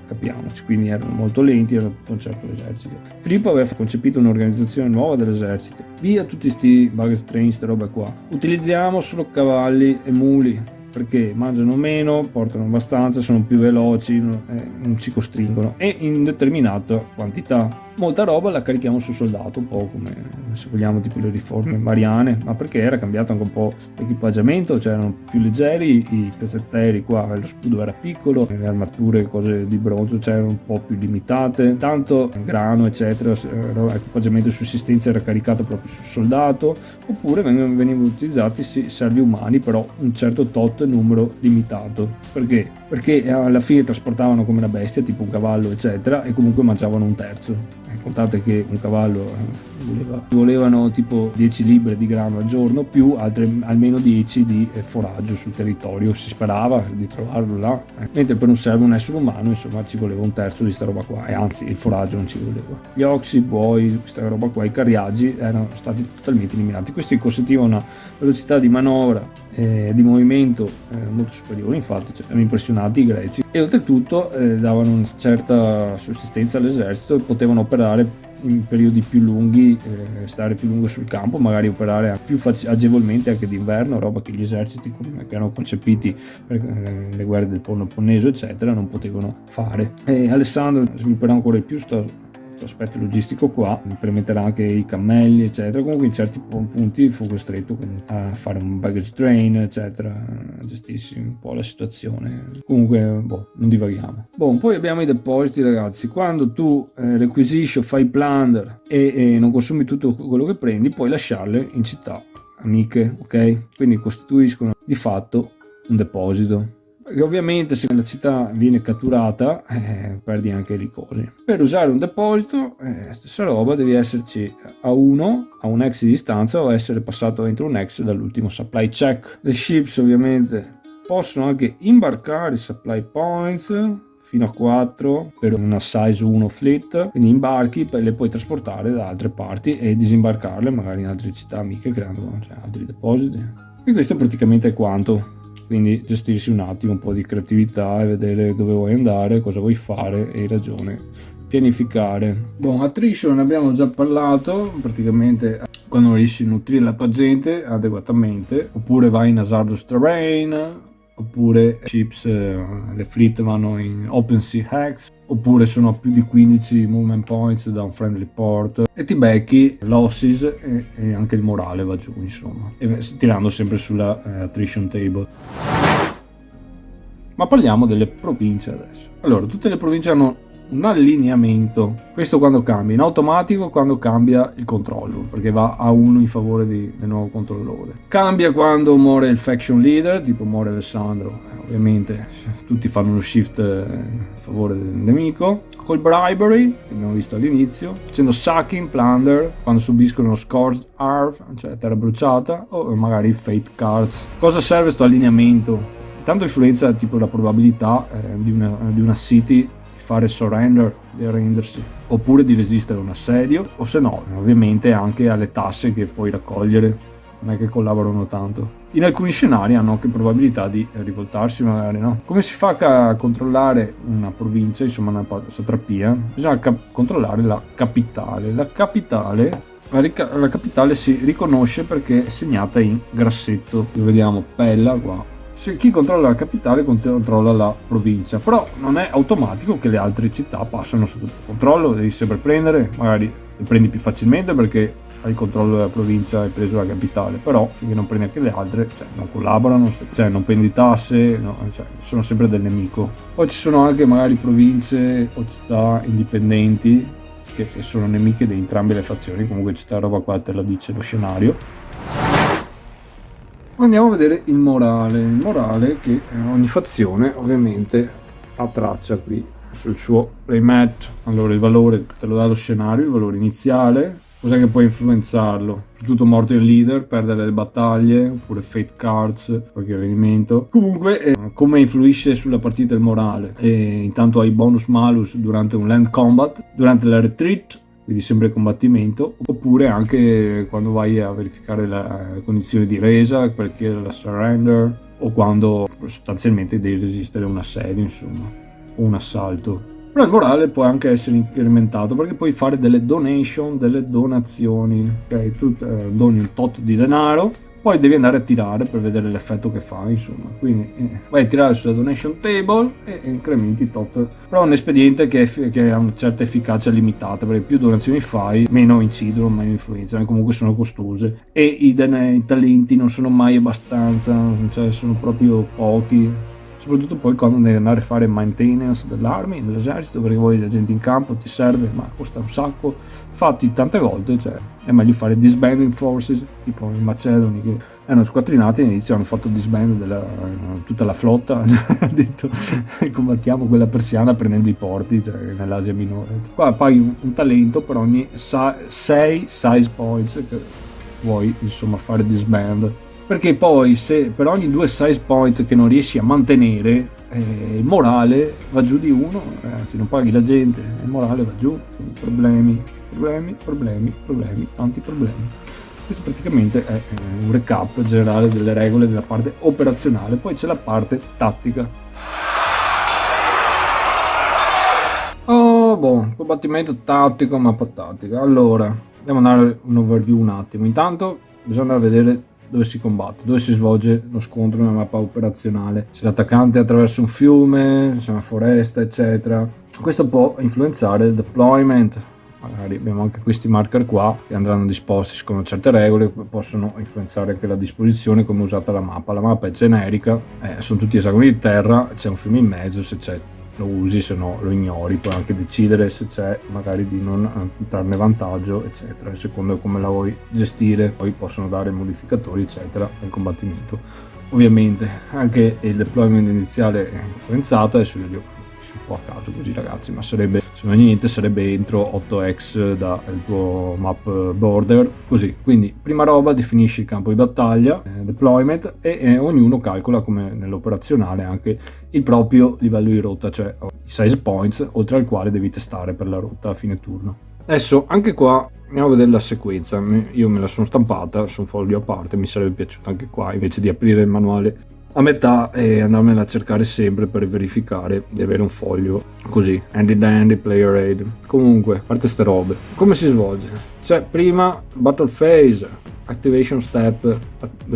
capiamoci, quindi erano molto lenti, era tutto un certo esercito. Filippo aveva concepito un'organizzazione nuova dell'esercito, via tutti sti baggage train, queste robe qua, utilizziamo solo cavalli e muli perché mangiano meno, portano abbastanza, sono più veloci, non ci costringono, e in determinata quantità. molta roba la carichiamo sul soldato, un po' come se vogliamo tipo le riforme mariane, ma perché era cambiato anche un po' l'equipaggiamento, cioè erano più leggeri i pezzetteri, qua lo scudo era piccolo, le armature, cose di bronzo c'erano un po' più limitate, tanto grano eccetera, l'equipaggiamento e sussistenza era caricato proprio sul soldato, oppure venivano utilizzati servi umani, però un certo tot numero limitato. Perché alla fine trasportavano come una bestia, tipo un cavallo eccetera, e comunque mangiavano un terzo. Contate che un cavallo volevano tipo 10 libbre di grano al giorno più almeno 10 di foraggio sul territorio, si sperava di trovarlo là, mentre per un essere umano insomma ci voleva un terzo di sta roba qua, e anzi il foraggio non ci voleva. Gli oxi, buoi, questa roba qua, i carriaggi erano stati totalmente eliminati. Questi consentivano una velocità di manovra di movimento molto superiore, infatti erano impressionati i greci, e oltretutto davano una certa sussistenza all'esercito e potevano operare in periodi più lunghi, stare più lungo sul campo, magari operare più agevolmente anche d'inverno, roba che gli eserciti che erano concepiti per le guerre del Peloponneso eccetera non potevano fare. E Alessandro svilupperà ancora di più questo aspetto logistico qua, implementerà anche i cammelli eccetera. Comunque in certi punti fu costretto a fare un baggage train eccetera, a gestirsi un po' la situazione. Comunque non divaghiamo. Poi abbiamo i depositi, ragazzi. Quando tu requisisci o fai plunder e non consumi tutto quello che prendi, puoi lasciarle in città amiche, ok? Quindi costituiscono di fatto un deposito. E ovviamente se la città viene catturata perdi anche le cose. Per usare un deposito stessa roba, devi esserci a un X di distanza o essere passato entro un X dall'ultimo supply check. Le ships ovviamente possono anche imbarcare supply points fino a 4 per una size 1 fleet, quindi imbarchi e le puoi trasportare da altre parti e disimbarcarle magari in altre città amiche creando altri depositi. E questo praticamente è quanto. Quindi gestirsi un attimo, un po' di creatività e vedere dove vuoi andare, cosa vuoi fare e hai ragione, pianificare. Attrition ne abbiamo già parlato, praticamente quando riesci a nutrire la tua gente adeguatamente, oppure vai in hazardous terrain, oppure ships, le fleet vanno in open sea hacks, oppure sono a più di 15 movement points da un friendly port e ti becchi losses e anche il morale va giù insomma, e tirando sempre sulla attrition table. Ma parliamo delle province adesso. Allora, tutte le province hanno un allineamento, questo quando cambia, in automatico quando cambia il controllo, perché va a 1 in favore del nuovo controllore. Cambia quando muore il faction leader, tipo muore Alessandro, ovviamente tutti fanno uno shift in favore del nemico. Col bribery, che abbiamo visto all'inizio, facendo sacking, plunder, quando subiscono lo scorched earth, cioè terra bruciata, o magari fate cards. Cosa serve questo allineamento? Tanto influenza tipo la probabilità di una city fare surrender, di arrendersi, oppure di resistere a un assedio, o se no ovviamente anche alle tasse che puoi raccogliere, non è che collaborano tanto. In alcuni scenari hanno anche probabilità di rivoltarsi magari, no? Come si fa a controllare una provincia, insomma una satrapia? Bisogna controllare la capitale. La capitale si riconosce perché è segnata in grassetto, lo vediamo Pella qua. Chi controlla la capitale controlla la provincia, però non è automatico che le altre città passano sotto il tuo controllo, devi sempre prendere, magari le prendi più facilmente perché hai il controllo della provincia, hai preso la capitale, però finché non prendi anche le altre, non collaborano, non prendi tasse, sono sempre del nemico. Poi ci sono anche magari province o città indipendenti che sono nemiche di entrambe le fazioni, comunque questa roba qua te lo dice lo scenario. Andiamo a vedere il morale che ogni fazione ovviamente ha traccia qui sul suo playmat. Allora il valore te lo dà lo scenario, il valore iniziale, cos'è che può influenzarlo? Soprattutto morte del leader, perdere le battaglie, oppure fate cards, qualche avvenimento. Comunque come influisce sulla partita il morale? Intanto hai bonus malus durante un land combat, durante la retreat, quindi sempre combattimento, oppure anche quando vai a verificare le condizioni di resa per chiedere la surrender, o quando sostanzialmente devi resistere a un assedio, insomma, o un assalto. Però il morale può anche essere incrementato perché puoi fare delle donation, delle donazioni, ok? Tu doni un tot di denaro poi devi andare a tirare per vedere l'effetto che fa, insomma. Quindi vai a tirare sulla donation table e incrementi tot. Però è un espediente che ha una certa efficacia limitata, perché più donazioni fai meno incidono, meno influenzano, e comunque sono costose, e i talenti non sono mai abbastanza, cioè sono proprio pochi, soprattutto poi quando devi andare a fare maintenance dell'army, dell'esercito, perché vuoi la gente in campo, ti serve, ma costa un sacco. Infatti tante volte, cioè, è meglio fare disbanding forces, tipo i macedoni che erano squattrinati, all'inizio hanno fatto disband tutta la flotta, ha detto combattiamo quella persiana prendendo i porti, cioè nell'Asia minore. Qua paghi un talento per ogni 6 size points che vuoi, insomma, fare disband. Perché poi se per ogni 2 size point che non riesci a mantenere, il morale va giù di 1, anzi non paghi la gente, il morale va giù, quindi problemi, tanti problemi. Questo praticamente è un recap generale delle regole della parte operazionale, poi c'è la parte tattica. Combattimento tattico, mappa tattica. Allora, andiamo a dare un overview un attimo. Intanto bisogna vedere dove si combatte, dove si svolge lo scontro nella mappa operazionale, se l'attaccante è attraverso un fiume, se è una foresta, eccetera. Questo può influenzare il deployment. Magari abbiamo anche questi marker qua che andranno disposti secondo certe regole, possono influenzare anche la disposizione come è usata la mappa. La mappa è generica, sono tutti esagoni di terra, c'è un fiume in mezzo, se c'è lo usi, se no lo ignori. Puoi anche decidere se c'è magari di non trarne vantaggio, eccetera, secondo come la vuoi gestire. Poi possono dare modificatori, eccetera, nel combattimento. Ovviamente anche il deployment iniziale è influenzato, adesso io un po' a caso così, ragazzi, ma sarebbe, se non è niente, sarebbe entro 8x dal tuo map border, così. Quindi prima roba, definisci il campo di battaglia, deployment, e ognuno calcola, come nell'operazionale, anche il proprio livello di rotta, cioè i size points oltre al quale devi testare per la rotta a fine turno. Adesso anche qua andiamo a vedere la sequenza. Io me la sono stampata su un foglio a parte, mi sarebbe piaciuto anche qua, invece di aprire il manuale a metà e andarmela a cercare sempre per verificare di avere un foglio così, handy dandy, player aid. Comunque, a parte ste robe, come si svolge? C'è prima battle phase, activation step,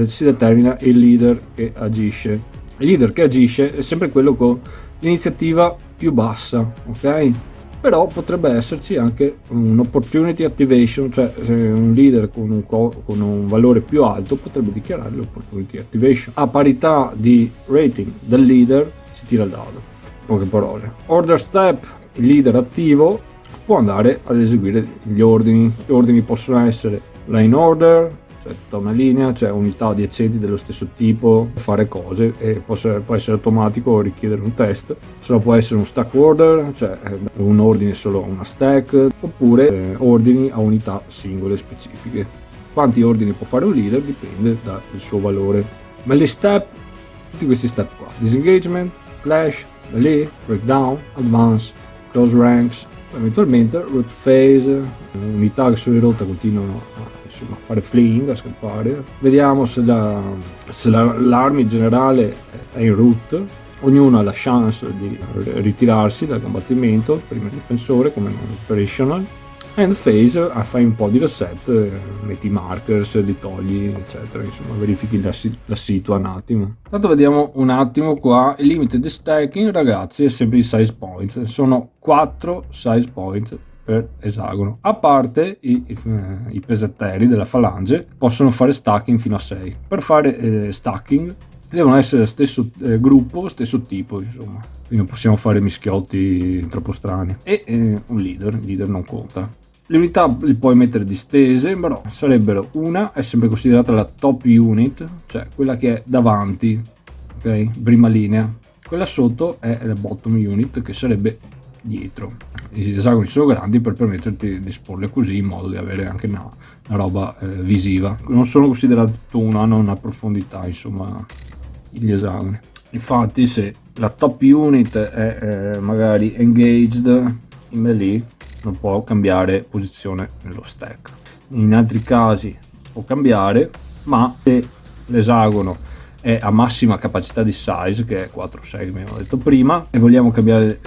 si determina il leader che agisce. Il leader che agisce è sempre quello con l'iniziativa più bassa, ok? Però potrebbe esserci anche un opportunity activation, cioè se un leader con un valore più alto potrebbe dichiarare l'opportunity activation. A parità di rating del leader si tira il dado. Poche parole. Order step, il leader attivo può andare ad eseguire gli ordini. Gli ordini possono essere line order, cioè tutta una linea, cioè unità adiacenti dello stesso tipo, fare cose, e può essere automatico o richiedere un test. Se no può essere un stack order, cioè un ordine solo a una stack, oppure ordini a unità singole specifiche. Quanti ordini può fare un leader dipende dal suo valore. Melee step, tutti questi step qua: disengagement, clash, melee, breakdown, advance, close ranks, eventualmente root phase, unità che sono in rotta continuano a fare fleeing, a scappare. Vediamo se l'army generale è in route. Ognuno ha la chance di ritirarsi dal combattimento prima il difensore come operational. End phase, fai un po' di reset, metti i markers, li togli, eccetera, insomma verifichi la situa un attimo. Tanto vediamo un attimo qua il limite di stacking, ragazzi, è sempre i size points, sono 4 size points per esagono, a parte i pesetteri della falange possono fare stacking fino a 6. Per fare stacking devono essere stesso gruppo, stesso tipo, insomma, quindi non possiamo fare mischiotti troppo strani. E un leader, il leader non conta. Le unità li puoi mettere distese, però sarebbero: una è sempre considerata la top unit, cioè quella che è davanti, ok, prima linea. Quella sotto è la bottom unit, che sarebbe dietro. Gli esagoni sono grandi per permetterti di esporle così, in modo di avere anche una roba visiva. Non sono considerati hanno una profondità, insomma, gli esagoni. Infatti se la top unit è magari engaged in melee, non può cambiare posizione nello stack. In altri casi può cambiare, ma se l'esagono è a massima capacità di size, che è 4-6 come ho detto prima, e vogliamo cambiare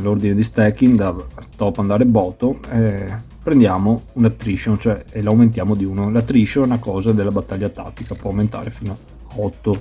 l'ordine di stacking da top andare bottom, prendiamo un attrition, cioè e lo aumentiamo di 1. L'attrition è una cosa della battaglia tattica, può aumentare fino a 8,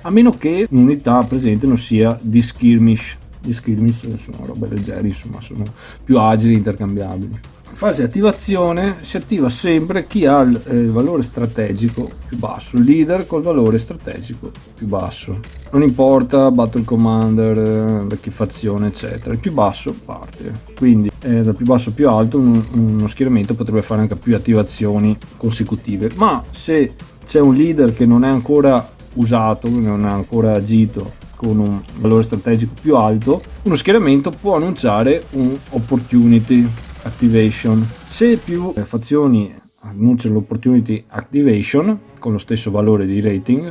a meno che un'unità presente non sia di skirmish. Gli skirmish sono robe leggere, insomma sono più agili e intercambiabili. Fase attivazione: si attiva sempre chi ha il valore strategico più basso, il leader col valore strategico più basso, non importa battle commander, vecchia fazione eccetera, il più basso parte, quindi dal più basso al più alto uno schieramento potrebbe fare anche più attivazioni consecutive, ma se c'è un leader che non è ancora usato, non è ancora agito con un valore strategico più alto, uno schieramento può annunciare un opportunity activation. Se più fazioni annunciano l'opportunity activation con lo stesso valore di rating,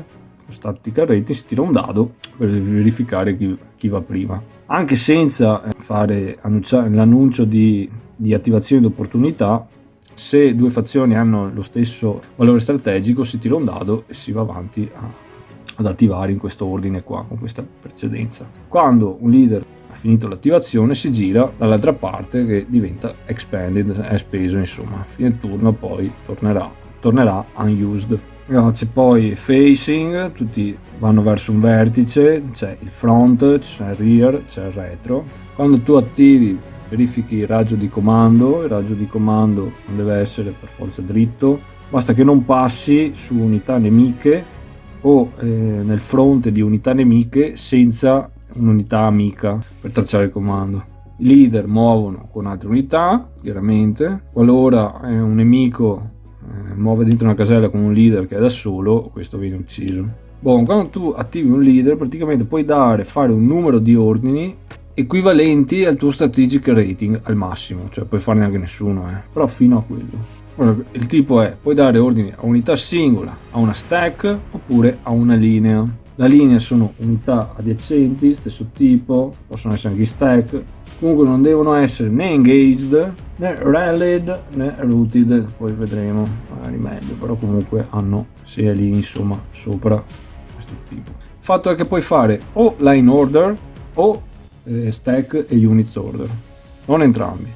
lo statistical rating, si tira un dado per verificare chi va prima. Anche senza fare l'annuncio di attivazione di opportunità, se due fazioni hanno lo stesso valore strategico, si tira un dado e si va avanti ad attivare in questo ordine qua, con questa precedenza. Quando un leader ha finito l'attivazione, si gira dall'altra parte che diventa expanded, è speso, insomma, a fine turno poi tornerà unused. C'è poi facing, tutti vanno verso un vertice, c'è il front, c'è il rear, c'è il retro. Quando tu attivi, verifichi il raggio di comando non deve essere per forza dritto, basta che non passi su unità nemiche o nel fronte di unità nemiche senza un'unità amica per tracciare il comando. I leader muovono con altre unità, chiaramente. Qualora un nemico muove dentro una casella con un leader che è da solo, questo viene ucciso. Quando tu attivi un leader, praticamente puoi fare un numero di ordini equivalenti al tuo strategic rating al massimo, cioè puoi farne anche nessuno, però fino a quello. Il tipo è: puoi dare ordini a unità singola, a una stack oppure a una linea. La linea sono unità adiacenti, stesso tipo, possono essere anche stack, comunque non devono essere né engaged, né rallied, né rooted, poi vedremo magari meglio, però comunque hanno 6 linee insomma sopra questo tipo. Il fatto è che puoi fare o line order o stack e unit order, non entrambi.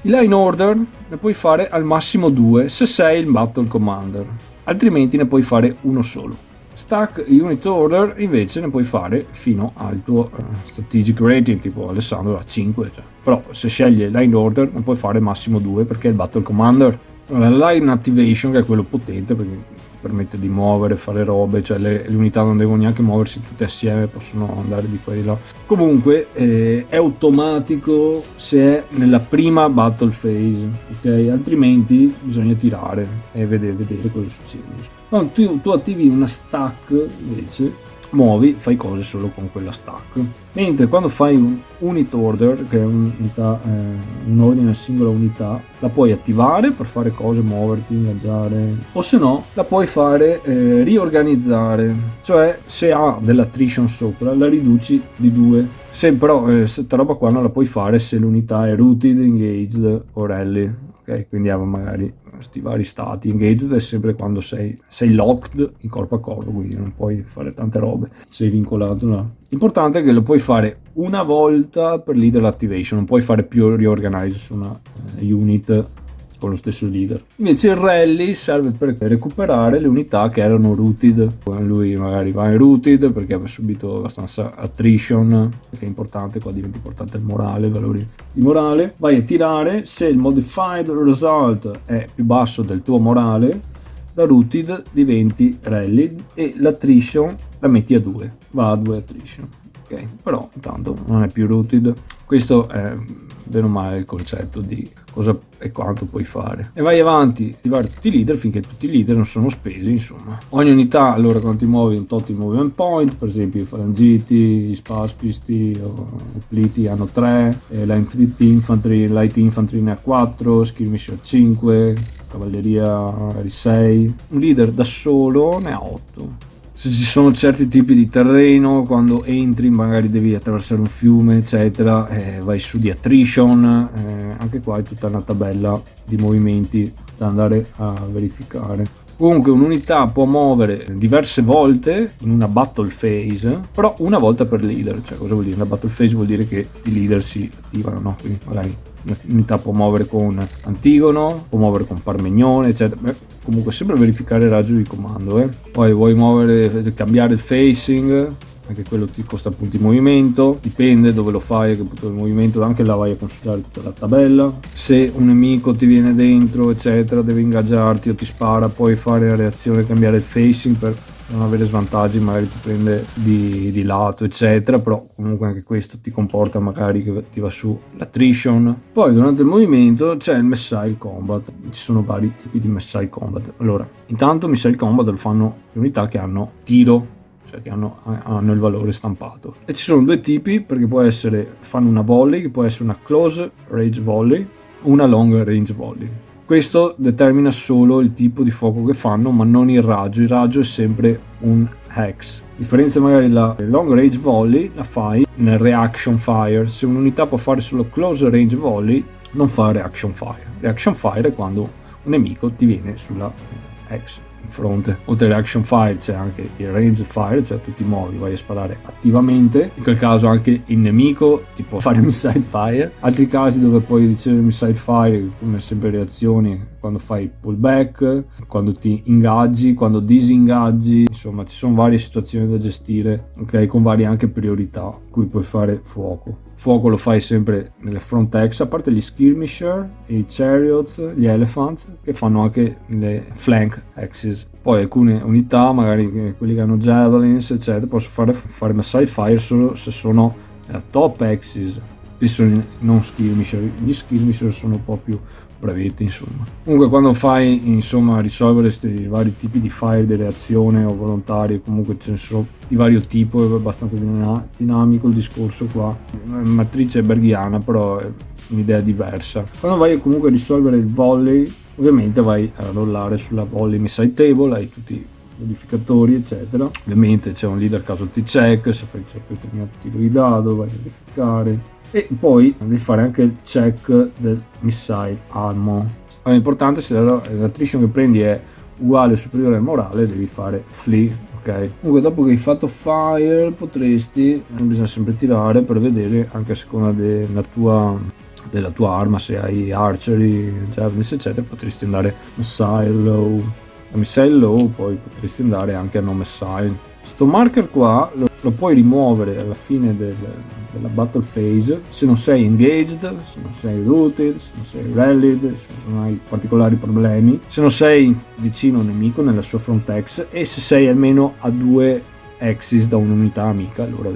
I line order ne puoi fare al massimo 2 se sei il battle commander, altrimenti ne puoi fare uno solo. Stack e unit order invece ne puoi fare fino al tuo strategic rating, tipo Alessandro a 5, cioè. Però se scegli line order ne puoi fare massimo 2 perché è il battle commander. La line activation, che è quello potente perché permette di muovere, fare robe, cioè le unità non devono neanche muoversi tutte assieme, possono andare di qua e di là. Comunque è automatico se è nella prima battle phase, ok? Altrimenti bisogna tirare e vedere cosa succede. No, tu attivi una stack invece, fai cose solo con quella stack, mentre quando fai un unit order, che è un ordine a singola unità, la puoi attivare per fare cose, muoverti, ingaggiare, o se no la puoi fare riorganizzare, cioè se ha dell'attrition sopra la riduci di 2. Se però questa roba qua non la puoi fare se l'unità è rooted, engaged o rally, ok? Quindi magari questi vari stati. Engaged è sempre quando sei locked in corpo a corpo, quindi non puoi fare tante robe, sei vincolato, no. L'importante è che lo puoi fare una volta per leader activation, non puoi fare più reorganize su una unit con lo stesso leader. Invece il rally serve per recuperare le unità che erano rooted. Lui magari va in rooted perché aveva subito abbastanza attrition, che è importante, qua diventa importante il morale, i valori di morale. Vai a tirare, se il modified result è più basso del tuo morale, da rooted diventi rallied e l'attrition la metti a 2, va a 2 attrition, ok? Però intanto non è più rooted. Questo è bene o male il concetto di cosa e quanto puoi fare, e vai avanti a attivare tutti i leader finché tutti i leader non sono spesi, insomma. Ogni unità, allora, quando ti muovi un tot di movement point, per esempio i falangiti, gli spaspisti o pliti hanno 3, light infantry ne ha 4, skirmish a 5, cavalleria 6, un leader da solo ne ha 8. Se ci sono certi tipi di terreno, quando entri magari devi attraversare un fiume eccetera, vai su di attrition, anche qua è tutta una tabella di movimenti da andare a verificare. Comunque un'unità può muovere diverse volte in una battle phase, però una volta per leader. Cioè, cosa vuol dire? Una battle phase vuol dire che i leader si attivano, no? Quindi magari un'unità può muovere con Antigono, può muovere con Parmenione, eccetera. Beh, comunque sempre verificare il raggio di comando. Poi vuoi cambiare il facing, anche quello ti costa punti movimento, dipende dove lo fai, che punto del movimento, anche là vai a consultare tutta la tabella. Se un nemico ti viene dentro, eccetera, deve ingaggiarti o ti spara, puoi fare la reazione, cambiare il facing per non avere svantaggi, magari ti prende di lato, eccetera, però comunque anche questo ti comporta magari che ti va su l'attrition. Poi durante il movimento c'è il missile combat, ci sono vari tipi di missile combat. Allora, intanto missile combat lo fanno le unità che hanno tiro, cioè che hanno il valore stampato, e ci sono due tipi, perché fanno una volley, che può essere una close range volley, una long range volley. Questo determina solo il tipo di fuoco che fanno, ma non il raggio è sempre un hex. A differenza magari la long range volley la fai nel reaction fire. Se un'unità può fare solo close range volley, non fa reaction fire. Reaction fire è quando un nemico ti viene sulla hex in fronte. Oltre all'action fire c'è anche il range fire, cioè tu ti muovi, vai a sparare attivamente. In quel caso anche il nemico ti può fare missile fire. Altri casi dove puoi ricevere missile fire, come sempre reazioni, quando fai pullback, quando ti ingaggi, quando disingaggi. Insomma, ci sono varie situazioni da gestire, ok, con varie anche priorità cui puoi fare fuoco. Fuoco lo fai sempre nelle front X, a parte gli skirmisher, i chariots, gli elephants, che fanno anche le flank axes. Poi alcune unità, magari quelli che hanno javelins, eccetera, possono fare missile fire solo se sono la top axis. Questi sono non skirmisher, gli skirmisher sono un po' più bravetti, insomma. Comunque quando fai, insomma, risolvere questi vari tipi di fire di reazione o volontarie, comunque ce ne sono di vario tipo, è abbastanza dinamico il discorso qua. Matrice berghiana, però è un'idea diversa. Quando vai comunque a risolvere il volley, ovviamente vai a rollare sulla volley missile table, hai tutti i modificatori, eccetera. Ovviamente c'è un leader casualty check, se fai un certo determinato tiro di dado vai a verificare, e poi devi fare anche il check del missile ammo. È importante, se l'attrition che prendi è uguale o superiore al morale, devi fare flee, ok? Comunque dopo che hai fatto fire potresti, bisogna sempre tirare per vedere anche a seconda della tua arma, se hai archery, javelins, eccetera, potresti andare missile low. A missile low poi potresti andare anche a no missile. Questo marker qua lo puoi rimuovere alla fine della battle phase se non sei engaged, se non sei rooted, se non sei rallied, se non hai particolari problemi, se non sei vicino a un nemico nella sua front X, e se sei almeno a 2 axis da un'unità amica. Allora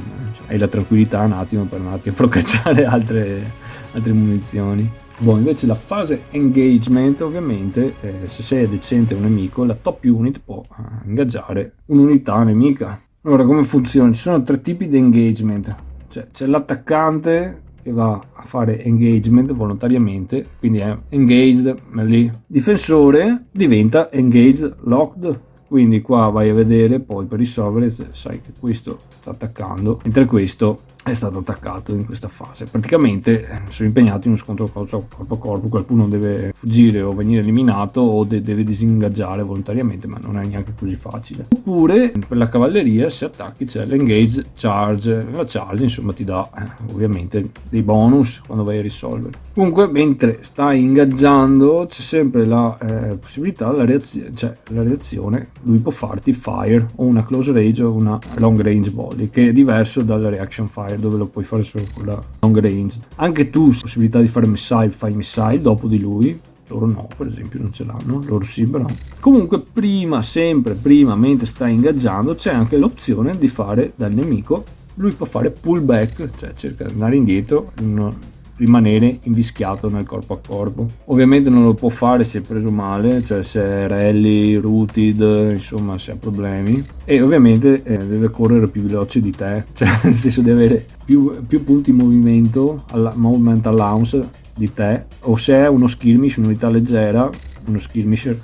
hai la tranquillità un attimo per andare a procacciare altre munizioni. Invece la fase engagement, ovviamente, se sei decente a un nemico, la top unit può ingaggiare un'unità nemica. Allora, come funziona? Ci sono 3 tipi di engagement. Cioè, c'è l'attaccante che va a fare engagement volontariamente, quindi è engaged melee. Difensore diventa engaged locked, quindi qua vai a vedere poi per risolvere se sai che questo sta attaccando, mentre questo è stato attaccato in questa fase. Praticamente sono impegnato in uno scontro corpo a corpo, qualcuno deve fuggire o venire eliminato o deve disingaggiare volontariamente, ma non è neanche così facile. Oppure per la cavalleria, se attacchi, c'è l'engage charge. La charge insomma ti dà ovviamente dei bonus quando vai a risolvere. Comunque mentre stai ingaggiando c'è sempre la possibilità, la reazione, lui può farti fire o una close range o una long range volley, che è diverso dalla reaction fire dove lo puoi fare solo con la long range. Anche tu hai possibilità di fare missile, fai missile dopo di lui, loro no, per esempio non ce l'hanno, loro sì, però. Comunque sempre prima mentre stai ingaggiando c'è anche l'opzione di fare dal nemico, lui può fare pullback, cioè cerca di andare indietro, rimanere invischiato nel corpo a corpo. Ovviamente non lo può fare se è preso male, cioè se è rally, rooted, insomma se ha problemi, e ovviamente deve correre più veloce di te, cioè nel senso deve avere più punti movimento, movement allowance di te, o se è uno skirmish, un'unità leggera, uno skirmisher,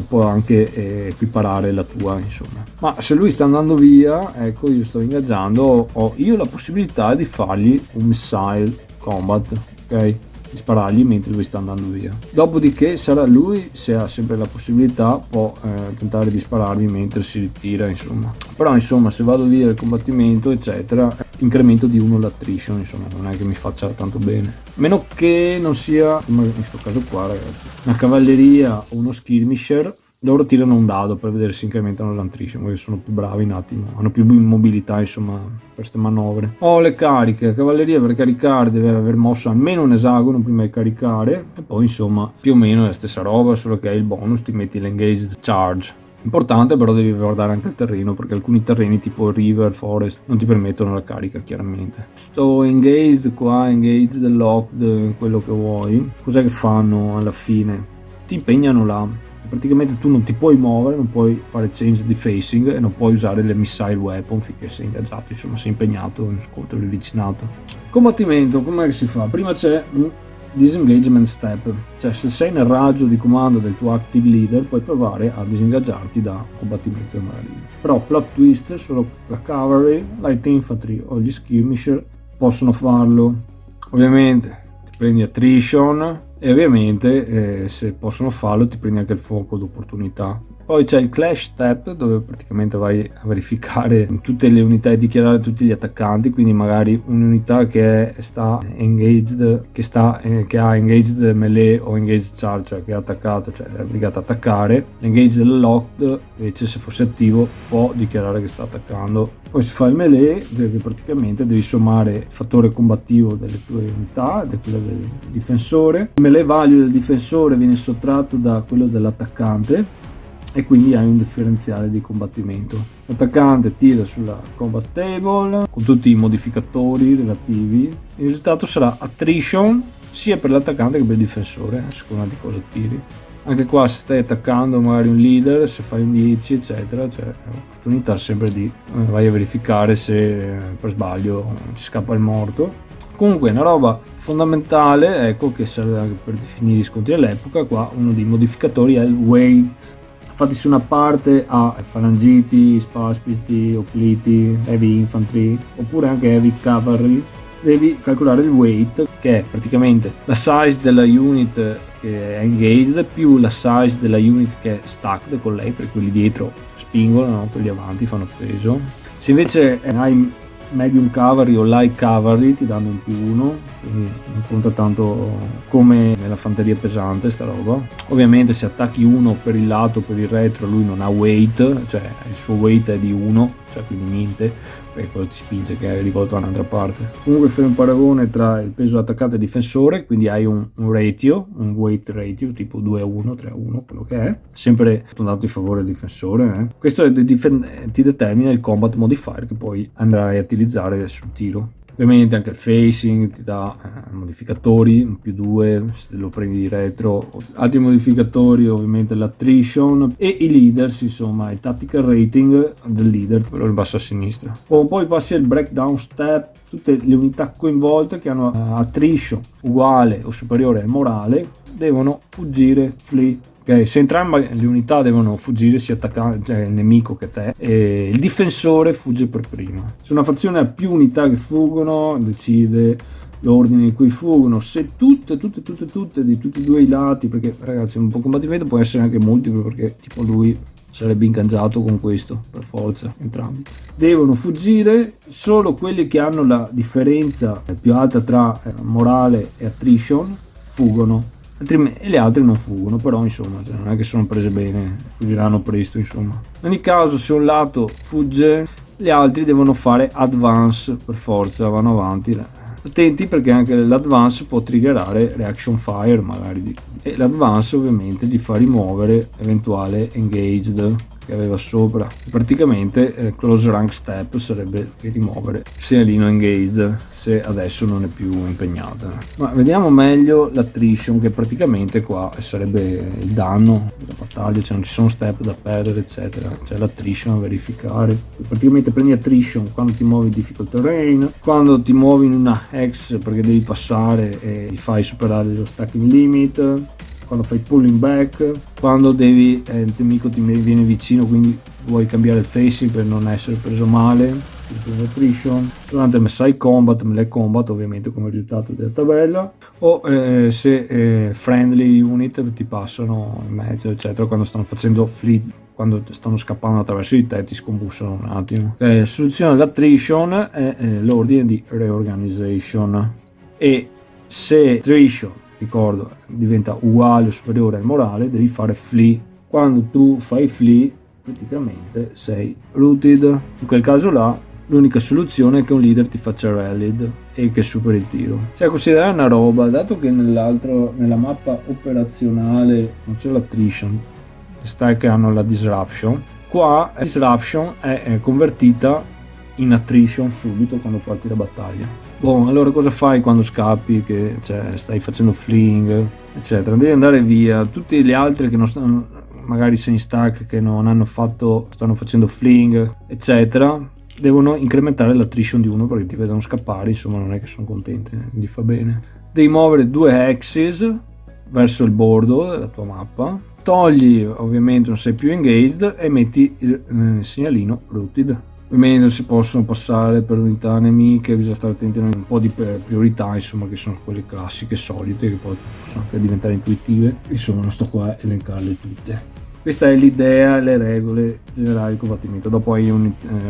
può anche equiparare la tua, insomma. Ma se lui sta andando via, ecco, io sto ingaggiando, ho io la possibilità di fargli un missile combat, ok? di sparargli mentre lui sta andando via. Dopodiché sarà lui, se ha sempre la possibilità, può tentare di spararmi mentre si ritira, insomma. Però insomma, se vado via dal combattimento eccetera, incremento di 1 l'attrition, insomma non è che mi faccia tanto bene, meno che non sia, come in questo caso qua ragazzi, una cavalleria o uno skirmisher. Loro tirano un dado per vedere se incrementano l'attrition, perché sono più bravi un attimo, hanno più mobilità insomma per queste manovre. Le cariche, cavalleria per caricare deve aver mosso almeno un esagono prima di caricare, e poi insomma più o meno è la stessa roba, solo che hai il bonus, ti metti l'engaged charge. Importante però devi guardare anche il terreno, perché alcuni terreni tipo river, forest non ti permettono la carica chiaramente. Sto engaged qua, engaged locked, quello che vuoi, cos'è che fanno alla fine? Ti impegnano là. Praticamente tu non ti puoi muovere, non puoi fare change di facing e non puoi usare le missile weapon finché sei ingaggiato, insomma sei impegnato in scontro di vicinato. Combattimento, come si fa? Prima c'è un disengagement step, cioè se sei nel raggio di comando del tuo active leader puoi provare a disengaggiarti da combattimento del marino. Però plot twist, solo la cavalry, light infantry o gli skirmisher possono farlo. Ovviamente ti prendi attrition e ovviamente se possono farlo ti prendi anche il fuoco d'opportunità. Poi c'è il clash step, dove praticamente vai a verificare tutte le unità e dichiarare tutti gli attaccanti, quindi magari un'unità che sta engaged, che ha engaged melee o engaged charge, cioè che è attaccato, cioè è obbligato a attaccare. L'engaged locked invece, se fosse attivo, può dichiarare che sta attaccando. Poi si fa il melee, che praticamente devi sommare il fattore combattivo delle tue unità, da quello del difensore. Il melee value del difensore viene sottratto da quello dell'attaccante e quindi hai un differenziale di combattimento. L'attaccante tira sulla combat table con tutti i modificatori relativi. Il risultato sarà attrition sia per l'attaccante che per il difensore, a seconda di cosa tiri. Anche qua, se stai attaccando magari un leader, se fai un 10 eccetera, c'è l'opportunità sempre di vai a verificare se per sbaglio ci scappa il morto. Comunque una roba fondamentale, ecco, che serve anche per definire i scontri all'epoca. Qua uno dei modificatori è il weight. Infatti su una parte ha falangiti, spaspiti, opliti, heavy infantry oppure anche heavy cavalry. Devi calcolare il weight, che è praticamente la size della unit che è engaged più la size della unit che è stacked con lei, perché quelli dietro spingono, no? Quelli avanti fanno peso. Se invece hai medium cavalry o light cavalry ti danno un +1, quindi non conta tanto come nella fanteria pesante sta roba. Ovviamente se attacchi uno per il lato o per il retro, lui non ha weight, cioè il suo weight è di 1, cioè quindi niente, perché quello ti spinge che è rivolto da un'altra parte. Comunque fai un paragone tra il peso attaccante e difensore, quindi hai un ratio, un weight ratio tipo 2:1, 3:1, quello che è, sempre dato in favore del difensore. Questo ti determina il combat modifier che poi andrai a utilizzare sul tiro. Ovviamente anche il facing ti dà modificatori, un +2 se lo prendi di retro, altri modificatori, ovviamente l'attrition e i leaders, insomma il tactical rating del leader, quello in basso a sinistra. Poi passi al breakdown step, tutte le unità coinvolte che hanno attrition uguale o superiore al morale devono fuggire, flee. Okay, se entrambe le unità devono fuggire, sia cioè il nemico che te, e il difensore fugge per primo. Se una fazione ha più unità che fuggono, decide l'ordine in cui fuggono. Se tutte di tutti e due i lati, perché ragazzi un po' combattimento può essere anche multiplo, perché tipo lui sarebbe ingaggiato con questo per forza, entrambi devono fuggire. Solo quelli che hanno la differenza più alta tra morale e attrition fuggono, e le altre non fuggono, però insomma non è che sono prese bene, fuggiranno presto insomma. In ogni caso, se un lato fugge, gli altri devono fare advance per forza, vanno avanti. Attenti, perché anche l'advance può triggerare reaction fire magari, e l'advance ovviamente gli fa rimuovere eventuale engaged che aveva sopra. Praticamente close rank step sarebbe rimuovere segnalino engaged se adesso non è più impegnata. Ma vediamo meglio l'attrition, che praticamente qua sarebbe il danno della battaglia, cioè non ci sono step da perdere eccetera, c'è l'attrition da verificare. Praticamente prendi attrition quando ti muovi in difficult terrain, quando ti muovi in una hex perché devi passare e ti fai superare lo stacking limit, quando fai pulling back, quando devi il nemico ti viene vicino quindi vuoi cambiare il facing per non essere preso male, attrition, durante Messiah Combat, Melee Combat ovviamente come risultato della tabella, o se friendly unit ti passano in mezzo eccetera quando stanno facendo fleet, quando stanno scappando attraverso i tetti, scombussano un attimo. Soluzione all'attrition è l'ordine di reorganization, e se attrition, ricordo, diventa uguale o superiore al morale, devi fare flee. Quando tu fai flee praticamente sei rooted. In quel caso là l'unica soluzione è che un leader ti faccia rallied e che superi il tiro. C'è da considerare una roba, dato che nella mappa operazionale non c'è l'attrition, le stack hanno la disruption, qua disruption è convertita in attrition subito quando parti la battaglia. Allora cosa fai quando scappi, che stai facendo fleeing eccetera? Devi andare via. Tutti gli altri che non stanno, magari sei in stack, che non hanno stanno facendo fleeing eccetera, devono incrementare l'attrition di uno perché ti vedono scappare, insomma non è che sono contenti, gli fa bene. Devi muovere 2 axes verso il bordo della tua mappa, togli ovviamente non sei più engaged e metti il segnalino rooted. Ovviamente si possono passare per unità nemiche, bisogna stare attenti a un po' di priorità, insomma, che sono quelle classiche solite che poi possono anche diventare intuitive, insomma non sto qua a elencarle tutte. Questa è l'idea, le regole generali di combattimento. Dopo hai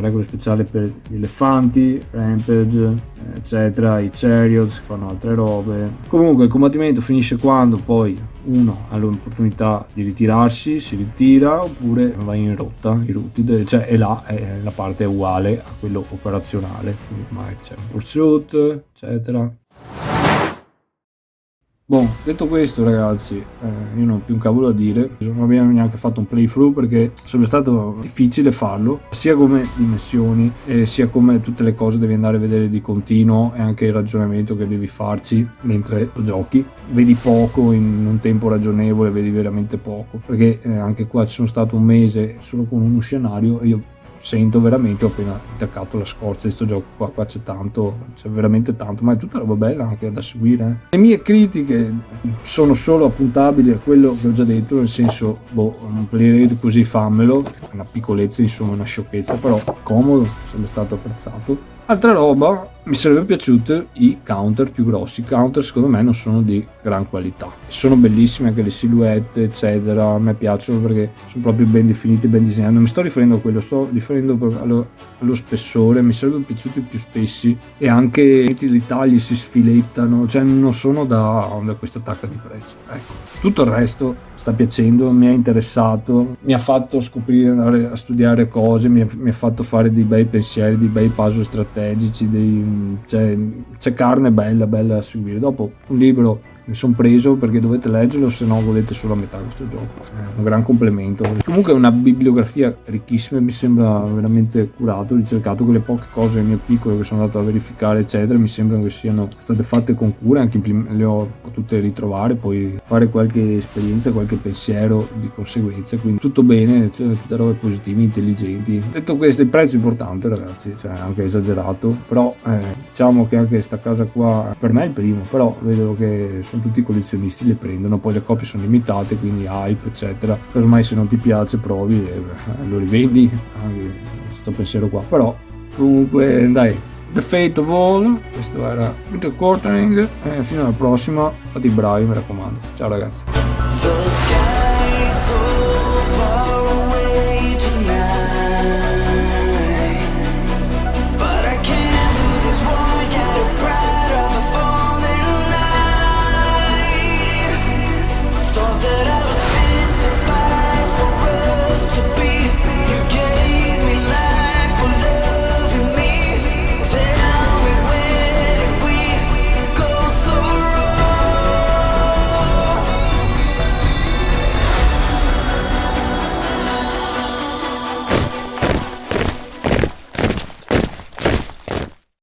regole speciali per gli elefanti, rampage, eccetera, i chariots che fanno altre robe. Comunque il combattimento finisce quando poi uno ha l'opportunità di ritirarsi, si ritira, oppure va in rotta, i rooted, e là la parte è uguale a quello operazionale, quindi ormai c'è un pursuit, eccetera. Detto questo ragazzi, io non ho più un cavolo da dire, non abbiamo neanche fatto un playthrough perché sarebbe stato difficile farlo, sia come dimensioni, sia come tutte le cose devi andare a vedere di continuo, e anche il ragionamento che devi farci mentre giochi. Vedi poco in un tempo ragionevole, vedi veramente poco, perché anche qua ci sono stato un mese solo con uno scenario e io sento veramente, ho appena attaccato la scorza di sto gioco qua c'è tanto, c'è veramente tanto, ma è tutta roba bella anche da seguire. Le mie critiche sono solo appuntabili a quello che ho già detto, nel senso, un playrate così fammelo, è una piccolezza, insomma una sciocchezza, però comodo, sarebbe stato apprezzato. Altra roba, mi sarebbe piaciuto i counter più grossi. I counter secondo me non sono di gran qualità, sono bellissime anche le silhouette eccetera, a me piacciono perché sono proprio ben definiti, ben disegnati. Non mi sto riferendo a quello, sto riferendo allo spessore. Mi sarebbero piaciuti più spessi, e anche i tagli si sfilettano, non sono da questa tacca di prezzo, ecco. Tutto il resto sta piacendo, mi ha interessato, mi ha fatto scoprire, andare a studiare cose, mi ha fatto fare dei bei pensieri, dei bei puzzle strategici, c'è carne bella da seguire. Dopo un libro mi sono preso perché dovete leggerlo, se no volete solo a metà questo gioco. È un gran complemento. Comunque è una bibliografia ricchissima, mi sembra veramente curato, ricercato. Quelle poche cose nel mio piccolo che sono andato a verificare eccetera mi sembrano che siano state fatte con cura, anche le ho potute ritrovare, poi fare qualche esperienza, qualche pensiero di conseguenza, quindi tutto bene, tutte robe positive, intelligenti. Detto questo, il prezzo è importante ragazzi, anche esagerato, però diciamo che anche sta casa qua per me è il primo, però vedo che sono tutti collezionisti, le prendono, poi le copie sono limitate, quindi hype eccetera, casomai se non ti piace provi e lo rivendi, anche questo pensiero qua. Però comunque dai, The Fate of All, questo era Peter Quartering, e fino alla prossima, fate i bravi mi raccomando, ciao ragazzi.